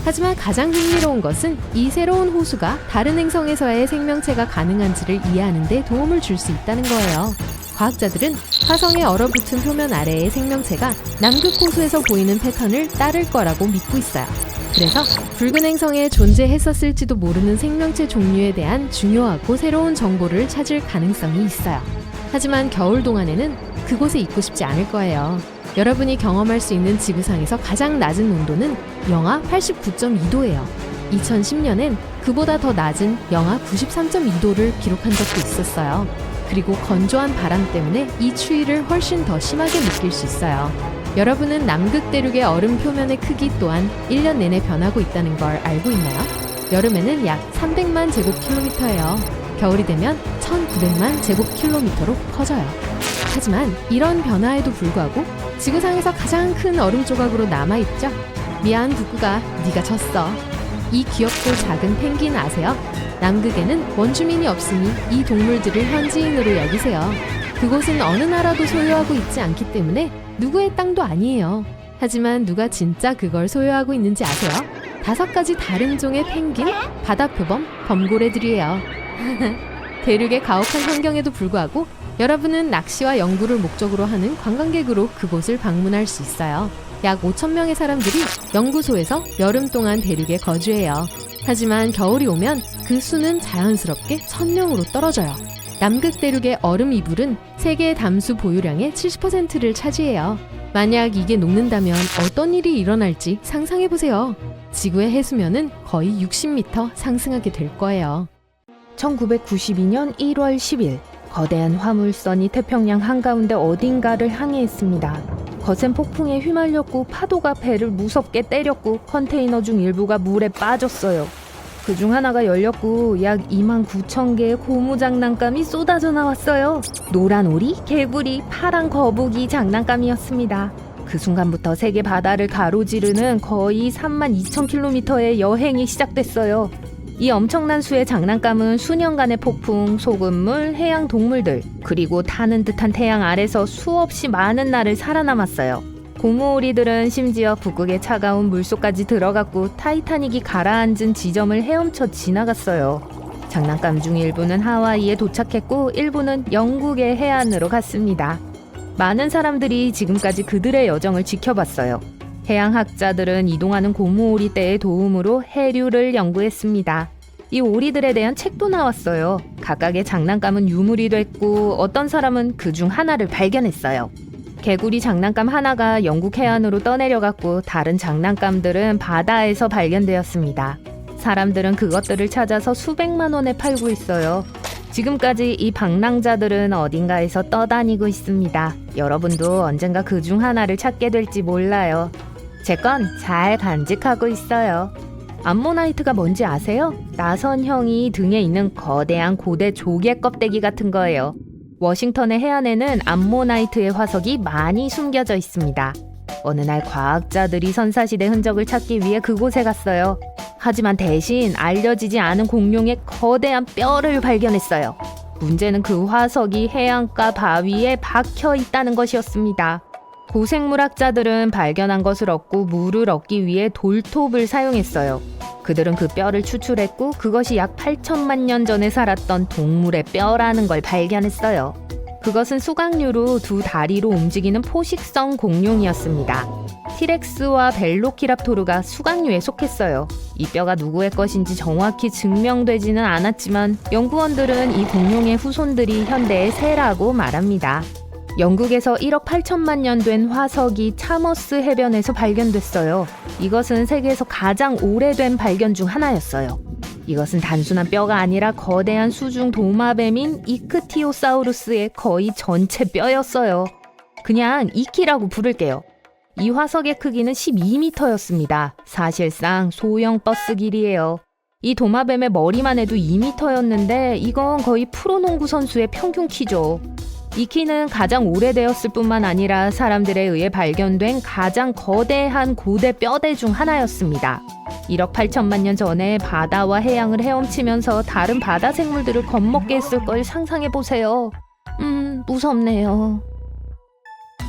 하지만 가장 흥미로운 것은 이 새로운 호수가 다른 행성에서의 생명체가 가능한지를 이해하는 데 도움을 줄 수 있다는 거예요. 과학자들은 화성에 얼어붙은 표면 아래의 생명체가 남극 호수에서 보이는 패턴을 따를 거라고 믿고 있어요. 그래서 붉은 행성에 존재했었을지도 모르는 생명체 종류에 대한 중요하고 새로운 정보를 찾을 가능성이 있어요. 하지만 겨울 동안에는 그곳에 있고 싶지 않을 거예요. 여러분이 경험할 수 있는 지구상에서 가장 낮은 온도는 영하 89.2도예요. 2010년엔 그보다 더 낮은 영하 93.2도를 기록한 적도 있었어요. 그리고 건조한 바람 때문에 이 추위를 훨씬 더 심하게 느낄 수 있어요. 여러분은 남극 대륙의 얼음 표면의 크기 또한 1년 내내 변하고 있다는 걸 알고 있나요? 여름에는 약 300만 제곱킬로미터예요. 겨울이 되면 1900만 제곱킬로미터로 커져요. 하지만 이런 변화에도 불구하고 지구상에서 가장 큰 얼음 조각으로 남아있죠? 미안 북극아, 네가 졌어. 이 귀엽고 작은 펭귄 아세요? 남극에는 원주민이 없으니 이 동물들을 현지인으로 여기세요. 그곳은 어느 나라도 소유하고 있지 않기 때문에 누구의 땅도 아니에요. 하지만 누가 진짜 그걸 소유하고 있는지 아세요? 5가지 다른 종의 펭귄, 바다표범, 범고래들이에요. 대륙의 가혹한 환경에도 불구하고 여러분은 낚시와 연구를 목적으로 하는 관광객으로 그곳을 방문할 수 있어요. 약 5,000명의 사람들이 연구소에서 여름 동안 대륙에 거주해요. 하지만 겨울이 오면 그 수는 자연스럽게 1,000명으로 떨어져요. 남극 대륙의 얼음 이불은 세계 담수 보유량의 70%를 차지해요. 만약 이게 녹는다면 어떤 일이 일어날지 상상해보세요. 지구의 해수면은 거의 60m 상승하게 될 거예요. 1992년 1월 10일 거대한 화물선이 태평양 한가운데 어딘가를 항해했습니다. 거센 폭풍에 휘말렸고 파도가 배를 무섭게 때렸고 컨테이너 중 일부가 물에 빠졌어요. 그중 하나가 열렸고 약 29,000개의 고무 장난감이 쏟아져 나왔어요. 노란 오리, 개구리, 파란 거북이 장난감이었습니다. 그 순간부터 세계 바다를 가로지르는 거의 32,000km의 여행이 시작됐어요. 이 엄청난 수의 장난감은 수년간의 폭풍, 소금물, 해양 동물들, 그리고 타는 듯한 태양 아래서 수없이 많은 날을 살아남았어요. 고무오리들은 심지어 북극의 차가운 물속까지 들어갔고 타이타닉이 가라앉은 지점을 헤엄쳐 지나갔어요. 장난감 중 일부는 하와이에 도착했고 일부는 영국의 해안으로 갔습니다. 많은 사람들이 지금까지 그들의 여정을 지켜봤어요. 해양학자들은 이동하는 고무오리 떼의 도움으로 해류를 연구했습니다. 이 오리들에 대한 책도 나왔어요. 각각의 장난감은 유물이 됐고 어떤 사람은 그 중 하나를 발견했어요. 개구리 장난감 하나가 영국 해안으로 떠내려갔고 다른 장난감들은 바다에서 발견되었습니다. 사람들은 그것들을 찾아서 수백만 원에 팔고 있어요. 지금까지 이 방랑자들은 어딘가에서 떠다니고 있습니다. 여러분도 언젠가 그 중 하나를 찾게 될지 몰라요. 제 건 잘 간직하고 있어요. 암모나이트가 뭔지 아세요? 나선형이 등에 있는 거대한 고대 조개 껍데기 같은 거예요. 워싱턴의 해안에는 암모나이트의 화석이 많이 숨겨져 있습니다. 어느 날 과학자들이 선사시대 흔적을 찾기 위해 그곳에 갔어요. 하지만 대신 알려지지 않은 공룡의 거대한 뼈를 발견했어요. 문제는 그 화석이 해안가 바위에 박혀 있다는 것이었습니다. 고생물학자들은 발견한 것을 얻고 물을 얻기 위해 돌톱을 사용했어요. 그들은 그 뼈를 추출했고 그것이 약 8천만 년 전에 살았던 동물의 뼈라는 걸 발견했어요. 그것은 수강류로 두 다리로 움직이는 포식성 공룡이었습니다. 티렉스와 벨로키랍토르가 수강류에 속했어요. 이 뼈가 누구의 것인지 정확히 증명되지는 않았지만 연구원들은 이 공룡의 후손들이 현대의 새라고 말합니다. 영국에서 1억 8천만 년 된 화석이 차머스 해변에서 발견됐어요. 이것은 세계에서 가장 오래된 발견 중 하나였어요. 이것은 단순한 뼈가 아니라 거대한 수중 도마뱀인 이크티오사우루스의 거의 전체 뼈였어요. 그냥 이키라고 부를게요. 이 화석의 크기는 12m였습니다. 사실상 소형 버스 길이에요. 이 도마뱀의 머리만 해도 2m였는데 이건 거의 프로농구 선수의 평균 키죠. 이 키는 가장 오래되었을 뿐만 아니라 사람들에 의해 발견된 가장 거대한 고대 뼈대 중 하나였습니다. 1억 8천만 년 전에 바다와 해양을 헤엄치면서 다른 바다 생물들을 겁먹게 했을 걸 상상해보세요. 무섭네요.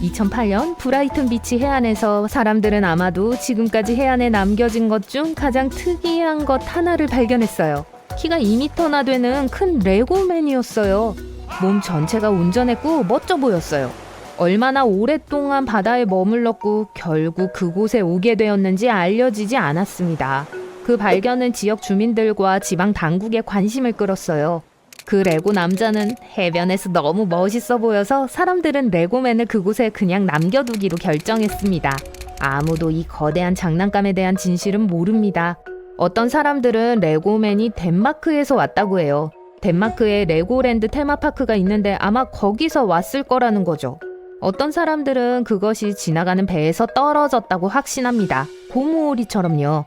2008년 브라이튼 비치 해안에서 사람들은 아마도 지금까지 해안에 남겨진 것 중 가장 특이한 것 하나를 발견했어요. 키가 2m나 되는 큰 레고맨이었어요. 몸 전체가 온전했고 멋져 보였어요. 얼마나 오랫동안 바다에 머물렀고 결국 그곳에 오게 되었는지 알려지지 않았습니다. 그 발견은 지역 주민들과 지방 당국의 관심을 끌었어요. 그 레고 남자는 해변에서 너무 멋있어 보여서 사람들은 레고맨을 그곳에 그냥 남겨두기로 결정했습니다. 아무도 이 거대한 장난감에 대한 진실은 모릅니다. 어떤 사람들은 레고맨이 덴마크에서 왔다고 해요. 덴마크에 레고랜드 테마파크가 있는데 아마 거기서 왔을 거라는 거죠. 어떤 사람들은 그것이 지나가는 배에서 떨어졌다고 확신합니다. 고무오리처럼요.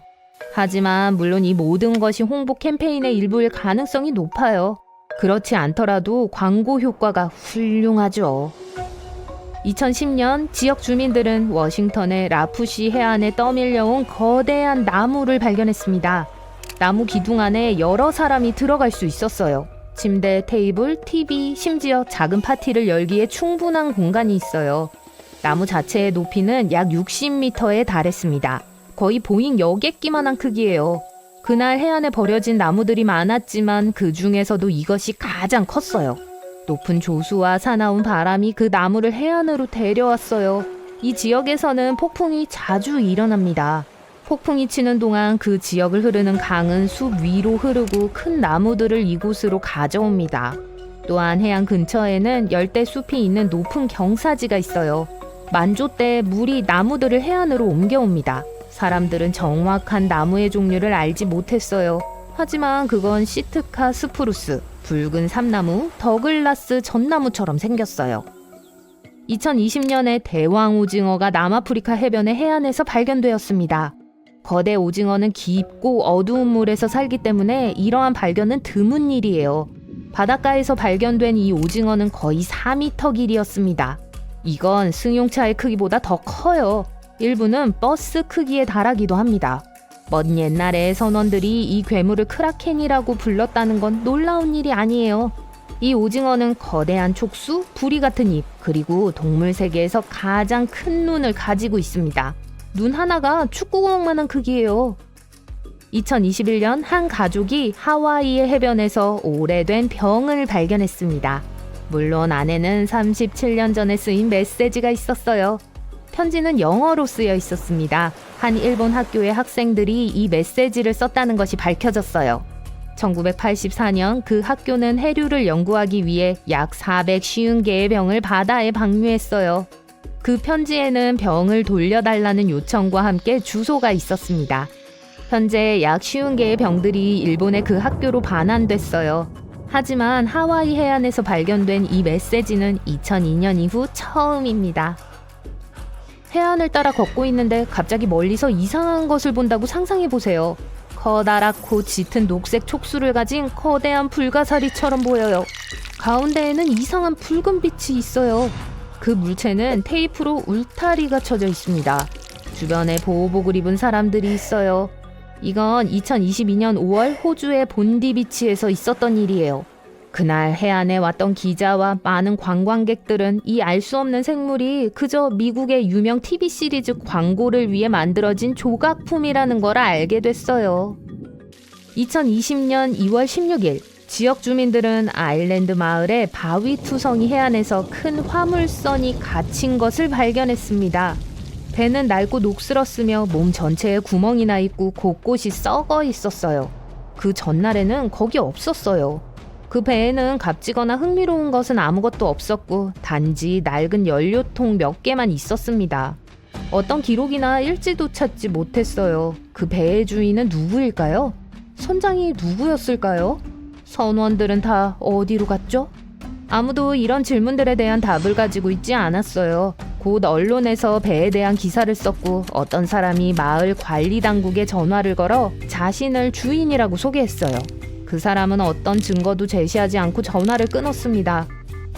하지만 물론 이 모든 것이 홍보 캠페인의 일부일 가능성이 높아요. 그렇지 않더라도 광고 효과가 훌륭하죠. 2010년 지역 주민들은 워싱턴의 라푸시 해안에 떠밀려온 거대한 나무를 발견했습니다. 나무 기둥 안에 여러 사람이 들어갈 수 있었어요. 침대, 테이블, TV, 심지어 작은 파티를 열기에 충분한 공간이 있어요. 나무 자체의 높이는 약 60m에 달했습니다. 거의 보잉 여객기만한 크기예요. 그날 해안에 버려진 나무들이 많았지만 그 중에서도 이것이 가장 컸어요. 높은 조수와 사나운 바람이 그 나무를 해안으로 데려왔어요. 이 지역에서는 폭풍이 자주 일어납니다. 폭풍이 치는 동안 그 지역을 흐르는 강은 숲 위로 흐르고 큰 나무들을 이곳으로 가져옵니다. 또한 해안 근처에는 열대 숲이 있는 높은 경사지가 있어요. 만조 때 물이 나무들을 해안으로 옮겨옵니다. 사람들은 정확한 나무의 종류를 알지 못했어요. 하지만 그건 시트카 스프루스, 붉은 삼나무, 더글라스 전나무처럼 생겼어요. 2020년에 대왕 오징어가 남아프리카 해변의 해안에서 발견되었습니다. 거대 오징어는 깊고 어두운 물에서 살기 때문에 이러한 발견은 드문 일이에요. 바닷가에서 발견된 이 오징어는 거의 4m 길이였습니다. 이건 승용차의 크기보다 더 커요. 일부는 버스 크기에 달하기도 합니다. 먼 옛날에 선원들이 이 괴물을 크라켄이라고 불렀다는 건 놀라운 일이 아니에요. 이 오징어는 거대한 촉수, 부리 같은 입, 그리고 동물 세계에서 가장 큰 눈을 가지고 있습니다. 눈 하나가 축구공만한 크기예요. 2021년 한 가족이 하와이의 해변에서 오래된 병을 발견했습니다. 물론 안에는 37년 전에 쓰인 메시지가 있었어요. 편지는 영어로 쓰여 있었습니다. 한 일본 학교의 학생들이 이 메시지를 썼다는 것이 밝혀졌어요. 1984년 그 학교는 해류를 연구하기 위해 약 450개의 병을 바다에 방류했어요. 그 편지에는 병을 돌려달라는 요청과 함께 주소가 있었습니다. 현재 약 50개의 병들이 일본의 그 학교로 반환됐어요. 하지만 하와이 해안에서 발견된 이 메시지는 2002년 이후 처음입니다. 해안을 따라 걷고 있는데 갑자기 멀리서 이상한 것을 본다고 상상해보세요. 커다랗고 짙은 녹색 촉수를 가진 거대한 불가사리처럼 보여요. 가운데에는 이상한 붉은 빛이 있어요. 그 물체는 테이프로 울타리가 쳐져 있습니다. 주변에 보호복을 입은 사람들이 있어요. 이건 2022년 5월 호주의 본디비치에서 있었던 일이에요. 그날 해안에 왔던 기자와 많은 관광객들은 이 알 수 없는 생물이 그저 미국의 유명 TV 시리즈 광고를 위해 만들어진 조각품이라는 걸 알게 됐어요. 2020년 2월 16일 지역 주민들은 아일랜드 마을의 바위투성이 해안에서 큰 화물선이 갇힌 것을 발견했습니다. 배는 낡고 녹슬었으며 몸 전체에 구멍이 나 있고 곳곳이 썩어 있었어요. 그 전날에는 거기 없었어요. 그 배에는 값지거나 흥미로운 것은 아무것도 없었고 단지 낡은 연료통 몇 개만 있었습니다. 어떤 기록이나 일지도 찾지 못했어요. 그 배의 주인은 누구일까요? 선장이 누구였을까요? 선원들은 다 어디로 갔죠? 아무도 이런 질문들에 대한 답을 가지고 있지 않았어요. 곧 언론에서 배에 대한 기사를 썼고 어떤 사람이 마을 관리 당국에 전화를 걸어 자신을 주인이라고 소개했어요. 그 사람은 어떤 증거도 제시하지 않고 전화를 끊었습니다.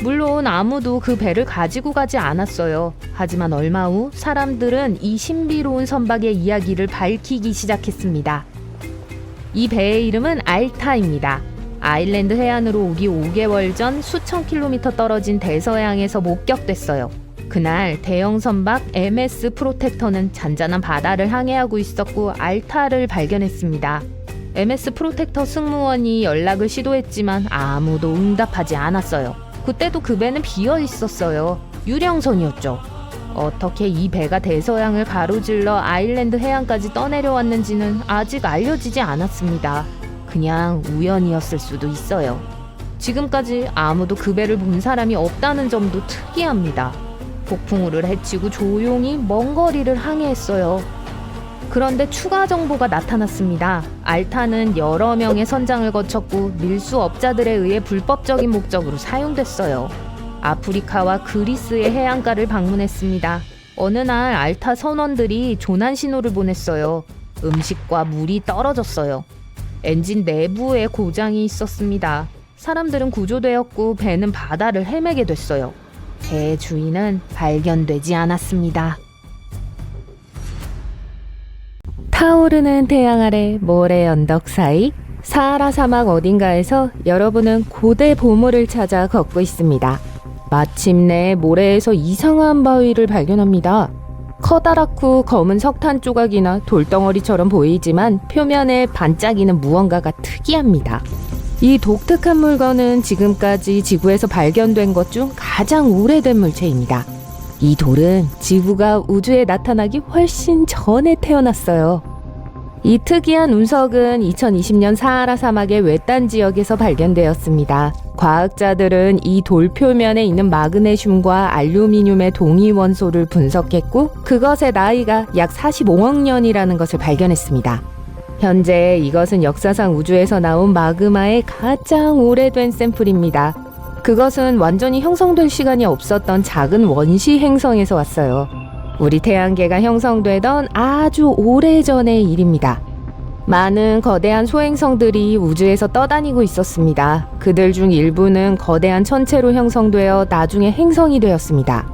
물론 아무도 그 배를 가지고 가지 않았어요. 하지만 얼마 후 사람들은 이 신비로운 선박의 이야기를 밝히기 시작했습니다. 이 배의 이름은 알타입니다. 아일랜드 해안으로 오기 5개월 전 수천 킬로미터 떨어진 대서양에서 목격됐어요. 그날 대형 선박 MS 프로텍터는 잔잔한 바다를 항해하고 있었고 알타를 발견했습니다. MS 프로텍터 승무원이 연락을 시도했지만 아무도 응답하지 않았어요. 그때도 그 배는 비어 있었어요. 유령선이었죠. 어떻게 이 배가 대서양을 가로질러 아일랜드 해안까지 떠내려왔는지는 아직 알려지지 않았습니다. 그냥 우연이었을 수도 있어요. 지금까지 아무도 그 배를 본 사람이 없다는 점도 특이합니다. 폭풍우를 헤치고 조용히 먼 거리를 항해했어요. 그런데 추가 정보가 나타났습니다. 알타는 여러 명의 선장을 거쳤고 밀수업자들에 의해 불법적인 목적으로 사용됐어요. 아프리카와 그리스의 해안가를 방문했습니다. 어느 날 알타 선원들이 조난 신호를 보냈어요. 음식과 물이 떨어졌어요. 엔진 내부에 고장이 있었습니다. 사람들은 구조되었고 배는 바다를 헤매게 됐어요. 배의 주인은 발견되지 않았습니다. 타오르는 태양 아래 모래 언덕 사이 사하라 사막 어딘가에서 여러분은 고대 보물을 찾아 걷고 있습니다. 마침내 모래에서 이상한 바위를 발견합니다. 커다랗고 검은 석탄 조각이나 돌덩어리처럼 보이지만 표면에 반짝이는 무언가가 특이합니다. 이 독특한 물건은 지금까지 지구에서 발견된 것 중 가장 오래된 물체입니다. 이 돌은 지구가 우주에 나타나기 훨씬 전에 태어났어요. 이 특이한 운석은 2020년 사하라 사막의 외딴 지역에서 발견되었습니다. 과학자들은 이 돌 표면에 있는 마그네슘과 알루미늄의 동위 원소를 분석했고 그것의 나이가 약 45억 년이라는 것을 발견했습니다. 현재 이것은 역사상 우주에서 나온 마그마의 가장 오래된 샘플입니다. 그것은 완전히 형성될 시간이 없었던 작은 원시 행성에서 왔어요. 우리 태양계가 형성되던 아주 오래전의 일입니다. 많은 거대한 소행성들이 우주에서 떠다니고 있었습니다. 그들 중 일부는 거대한 천체로 형성되어 나중에 행성이 되었습니다.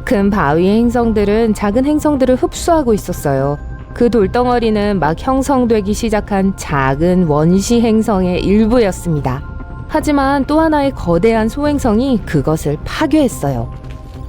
큰 바위의 행성들은 작은 행성들을 흡수하고 있었어요. 그 돌덩어리는 막 형성되기 시작한 작은 원시 행성의 일부였습니다. 하지만 또 하나의 거대한 소행성이 그것을 파괴했어요.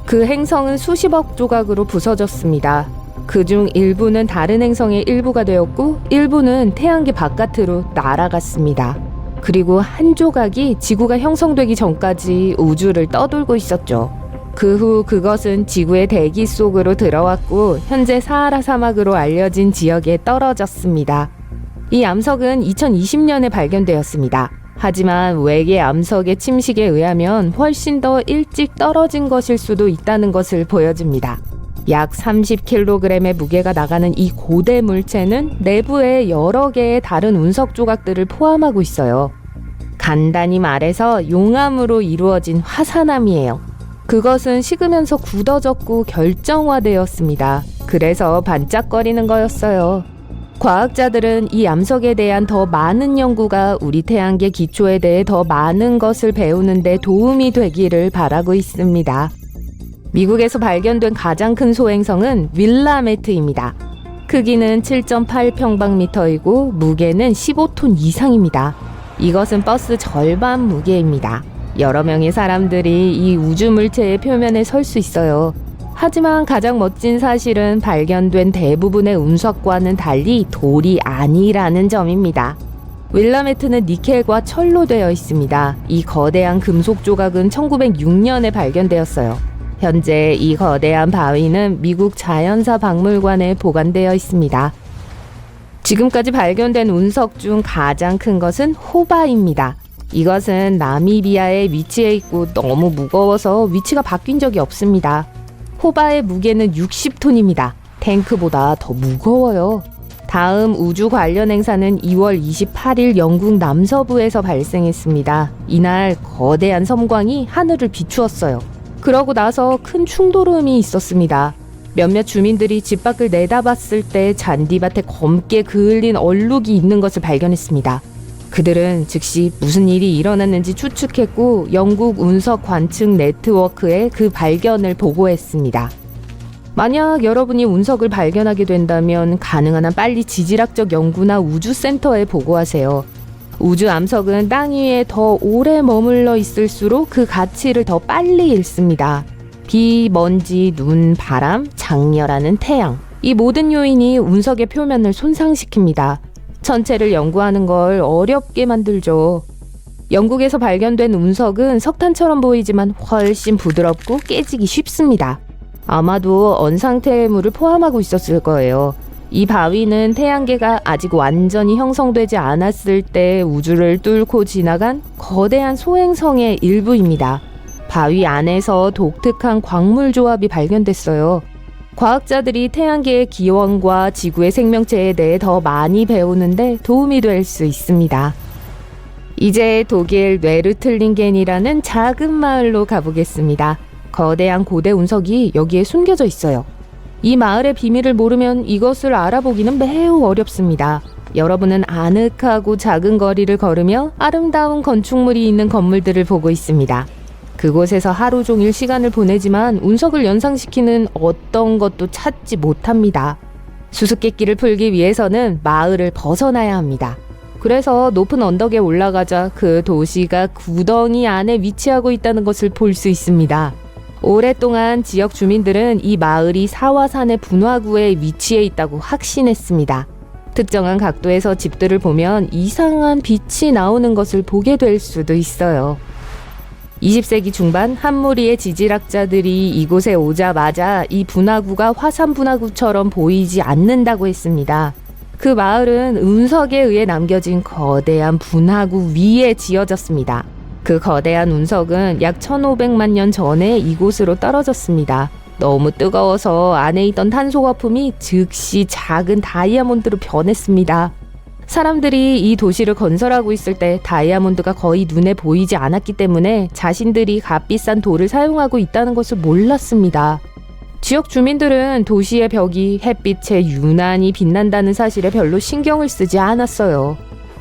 그 행성은 수십억 조각으로 부서졌습니다. 그중 일부는 다른 행성의 일부가 되었고 일부는 태양계 바깥으로 날아갔습니다. 그리고 한 조각이 지구가 형성되기 전까지 우주를 떠돌고 있었죠. 그 후 그것은 지구의 대기 속으로 들어왔고 현재 사하라 사막으로 알려진 지역에 떨어졌습니다. 이 암석은 2020년에 발견되었습니다. 하지만 외계 암석의 침식에 의하면 훨씬 더 일찍 떨어진 것일 수도 있다는 것을 보여줍니다. 약 30kg의 무게가 나가는 이 고대 물체는 내부에 여러 개의 다른 운석 조각들을 포함하고 있어요. 간단히 말해서 용암으로 이루어진 화산암이에요. 그것은 식으면서 굳어졌고 결정화되었습니다. 그래서 반짝거리는 거였어요. 과학자들은 이 암석에 대한 더 많은 연구가 우리 태양계 기초에 대해 더 많은 것을 배우는 데 도움이 되기를 바라고 있습니다. 미국에서 발견된 가장 큰 소행성은 윌라메트입니다. 크기는 7.8평방미터이고 무게는 15톤 이상입니다. 이것은 버스 절반 무게입니다. 여러 명의 사람들이 이 우주 물체의 표면에 설 수 있어요. 하지만 가장 멋진 사실은 발견된 대부분의 운석과는 달리 돌이 아니라는 점입니다. 윌라메트는 니켈과 철로 되어 있습니다. 이 거대한 금속 조각은 1906년에 발견되었어요. 현재 이 거대한 바위는 미국 자연사 박물관에 보관되어 있습니다. 지금까지 발견된 운석 중 가장 큰 것은 호바입니다. 이것은 나미비아에 위치해 있고 너무 무거워서 위치가 바뀐 적이 없습니다. 호바의 무게는 60톤입니다. 탱크보다 더 무거워요. 다음 우주 관련 행사는 2월 28일 영국 남서부에서 발생했습니다. 이날 거대한 섬광이 하늘을 비추었어요. 그러고 나서 큰 충돌음이 있었습니다. 몇몇 주민들이 집 밖을 내다봤을 때 잔디밭에 검게 그을린 얼룩이 있는 것을 발견했습니다. 그들은 즉시 무슨 일이 일어났는지 추측했고 영국 운석 관측 네트워크에 그 발견을 보고했습니다. 만약 여러분이 운석을 발견하게 된다면 가능한 한 빨리 지질학적 연구나 우주센터에 보고하세요. 우주 암석은 땅 위에 더 오래 머물러 있을수록 그 가치를 더 빨리 잃습니다. 비, 먼지, 눈, 바람, 장렬하는 태양. 이 모든 요인이 운석의 표면을 손상시킵니다. 천체를 연구하는 걸 어렵게 만들죠. 영국에서 발견된 운석은 석탄처럼 보이지만 훨씬 부드럽고 깨지기 쉽습니다. 아마도 언상태의 물을 포함하고 있었을 거예요. 이 바위는 태양계가 아직 완전히 형성되지 않았을 때 우주를 뚫고 지나간 거대한 소행성의 일부입니다. 바위 안에서 독특한 광물 조합이 발견됐어요. 과학자들이 태양계의 기원과 지구의 생명체에 대해 더 많이 배우는데 도움이 될 수 있습니다. 이제 독일 뇌르틀링겐이라는 작은 마을로 가보겠습니다. 거대한 고대 운석이 여기에 숨겨져 있어요. 이 마을의 비밀을 모르면 이것을 알아보기는 매우 어렵습니다. 여러분은 아늑하고 작은 거리를 걸으며 아름다운 건축물이 있는 건물들을 보고 있습니다. 그곳에서 하루 종일 시간을 보내지만 운석을 연상시키는 어떤 것도 찾지 못합니다. 수수께끼를 풀기 위해서는 마을을 벗어나야 합니다. 그래서 높은 언덕에 올라가자 그 도시가 구덩이 안에 위치하고 있다는 것을 볼 수 있습니다. 오랫동안 지역 주민들은 이 마을이 사화산의 분화구에 위치해 있다고 확신했습니다. 특정한 각도에서 집들을 보면 이상한 빛이 나오는 것을 보게 될 수도 있어요. 20세기 중반 한 무리의 지질학자들이 이곳에 오자마자 이 분화구가 화산 분화구처럼 보이지 않는다고 했습니다. 그 마을은 운석에 의해 남겨진 거대한 분화구 위에 지어졌습니다. 그 거대한 운석은 약 1500만 년 전에 이곳으로 떨어졌습니다. 너무 뜨거워서 안에 있던 탄소 거품이 즉시 작은 다이아몬드로 변했습니다. 사람들이 이 도시를 건설하고 있을 때 다이아몬드가 거의 눈에 보이지 않았기 때문에 자신들이 값비싼 돌을 사용하고 있다는 것을 몰랐습니다. 지역 주민들은 도시의 벽이 햇빛에 유난히 빛난다는 사실에 별로 신경을 쓰지 않았어요.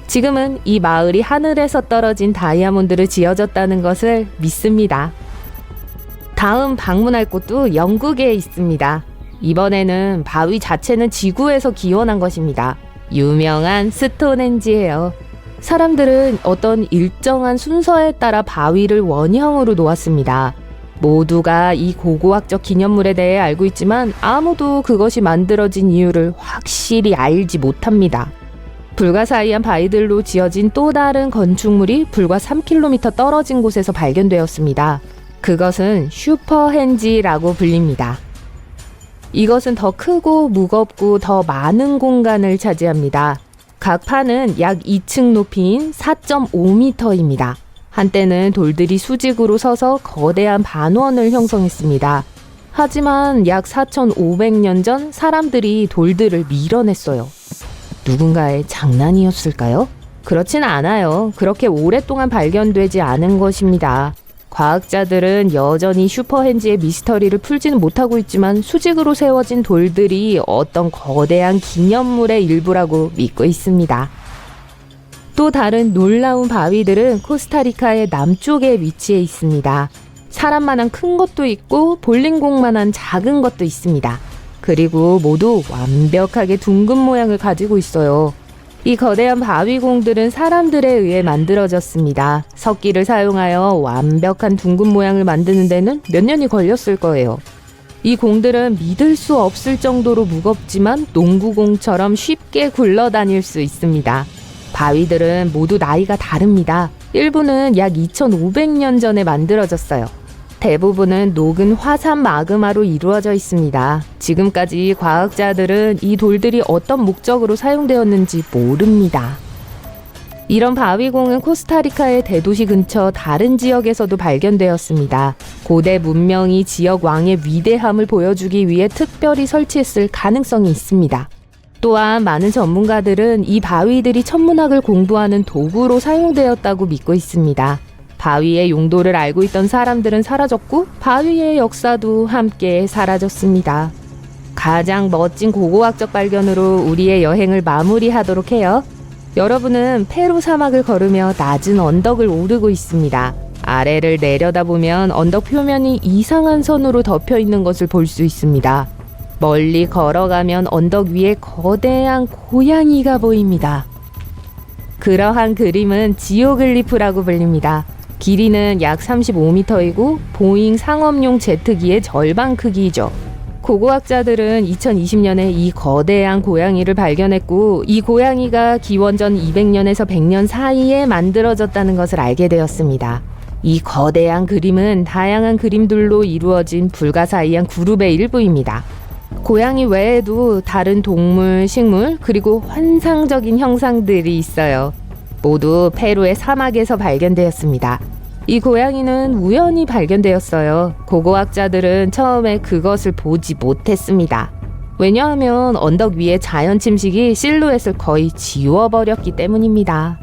지금은 이 마을이 하늘에서 떨어진 다이아몬드를 지어졌다는 것을 믿습니다. 다음 방문할 곳도 영국에 있습니다. 이번에는 바위 자체는 지구에서 기원한 것입니다. 유명한 스톤헨지예요. 사람들은 어떤 일정한 순서에 따라 바위를 원형으로 놓았습니다. 모두가 이 고고학적 기념물에 대해 알고 있지만 아무도 그것이 만들어진 이유를 확실히 알지 못합니다. 불가사의한 바위들로 지어진 또 다른 건축물이 불과 3km 떨어진 곳에서 발견되었습니다. 그것은 슈퍼헨지라고 불립니다. 이것은 더 크고 무겁고 더 많은 공간을 차지합니다. 각 판은 약 2층 높이인 4.5m입니다. 한때는 돌들이 수직으로 서서 거대한 반원을 형성했습니다. 하지만 약 4,500년 전 사람들이 돌들을 밀어냈어요. 누군가의 장난이었을까요? 그렇진 않아요. 그렇게 오랫동안 발견되지 않은 것입니다. 과학자들은 여전히 슈퍼헨지의 미스터리를 풀지는 못하고 있지만 수직으로 세워진 돌들이 어떤 거대한 기념물의 일부라고 믿고 있습니다. 또 다른 놀라운 바위들은 코스타리카의 남쪽에 위치해 있습니다. 사람만한 큰 것도 있고 볼링공만한 작은 것도 있습니다. 그리고 모두 완벽하게 둥근 모양을 가지고 있어요. 이 거대한 바위공들은 사람들에 의해 만들어졌습니다. 석기를 사용하여 완벽한 둥근 모양을 만드는 데는 몇 년이 걸렸을 거예요. 이 공들은 믿을 수 없을 정도로 무겁지만 농구공처럼 쉽게 굴러다닐 수 있습니다. 바위들은 모두 나이가 다릅니다. 일부는 약 2500년 전에 만들어졌어요. 대부분은 녹은 화산 마그마로 이루어져 있습니다. 지금까지 과학자들은 이 돌들이 어떤 목적으로 사용되었는지 모릅니다. 이런 바위공은 코스타리카의 대도시 근처 다른 지역에서도 발견되었습니다. 고대 문명이 지역 왕의 위대함을 보여주기 위해 특별히 설치했을 가능성이 있습니다. 또한 많은 전문가들은 이 바위들이 천문학을 공부하는 도구로 사용되었다고 믿고 있습니다. 바위의 용도를 알고 있던 사람들은 사라졌고 바위의 역사도 함께 사라졌습니다. 가장 멋진 고고학적 발견으로 우리의 여행을 마무리하도록 해요. 여러분은 페루 사막을 걸으며 낮은 언덕을 오르고 있습니다. 아래를 내려다보면 언덕 표면이 이상한 선으로 덮여 있는 것을 볼 수 있습니다. 멀리 걸어가면 언덕 위에 거대한 고양이가 보입니다. 그러한 그림은 지오글리프라고 불립니다. 길이는 약 35m이고 보잉 상업용 제트기의 절반 크기이죠. 고고학자들은 2020년에 이 거대한 고양이를 발견했고 이 고양이가 기원전 200년에서 100년 사이에 만들어졌다는 것을 알게 되었습니다. 이 거대한 그림은 다양한 그림들로 이루어진 불가사의한 그룹의 일부입니다. 고양이 외에도 다른 동물, 식물, 그리고 환상적인 형상들이 있어요. 모두 페루의 사막에서 발견되었습니다. 이 고양이는 우연히 발견되었어요. 고고학자들은 처음에 그것을 보지 못했습니다. 왜냐하면 언덕 위의 자연 침식이 실루엣을 거의 지워버렸기 때문입니다.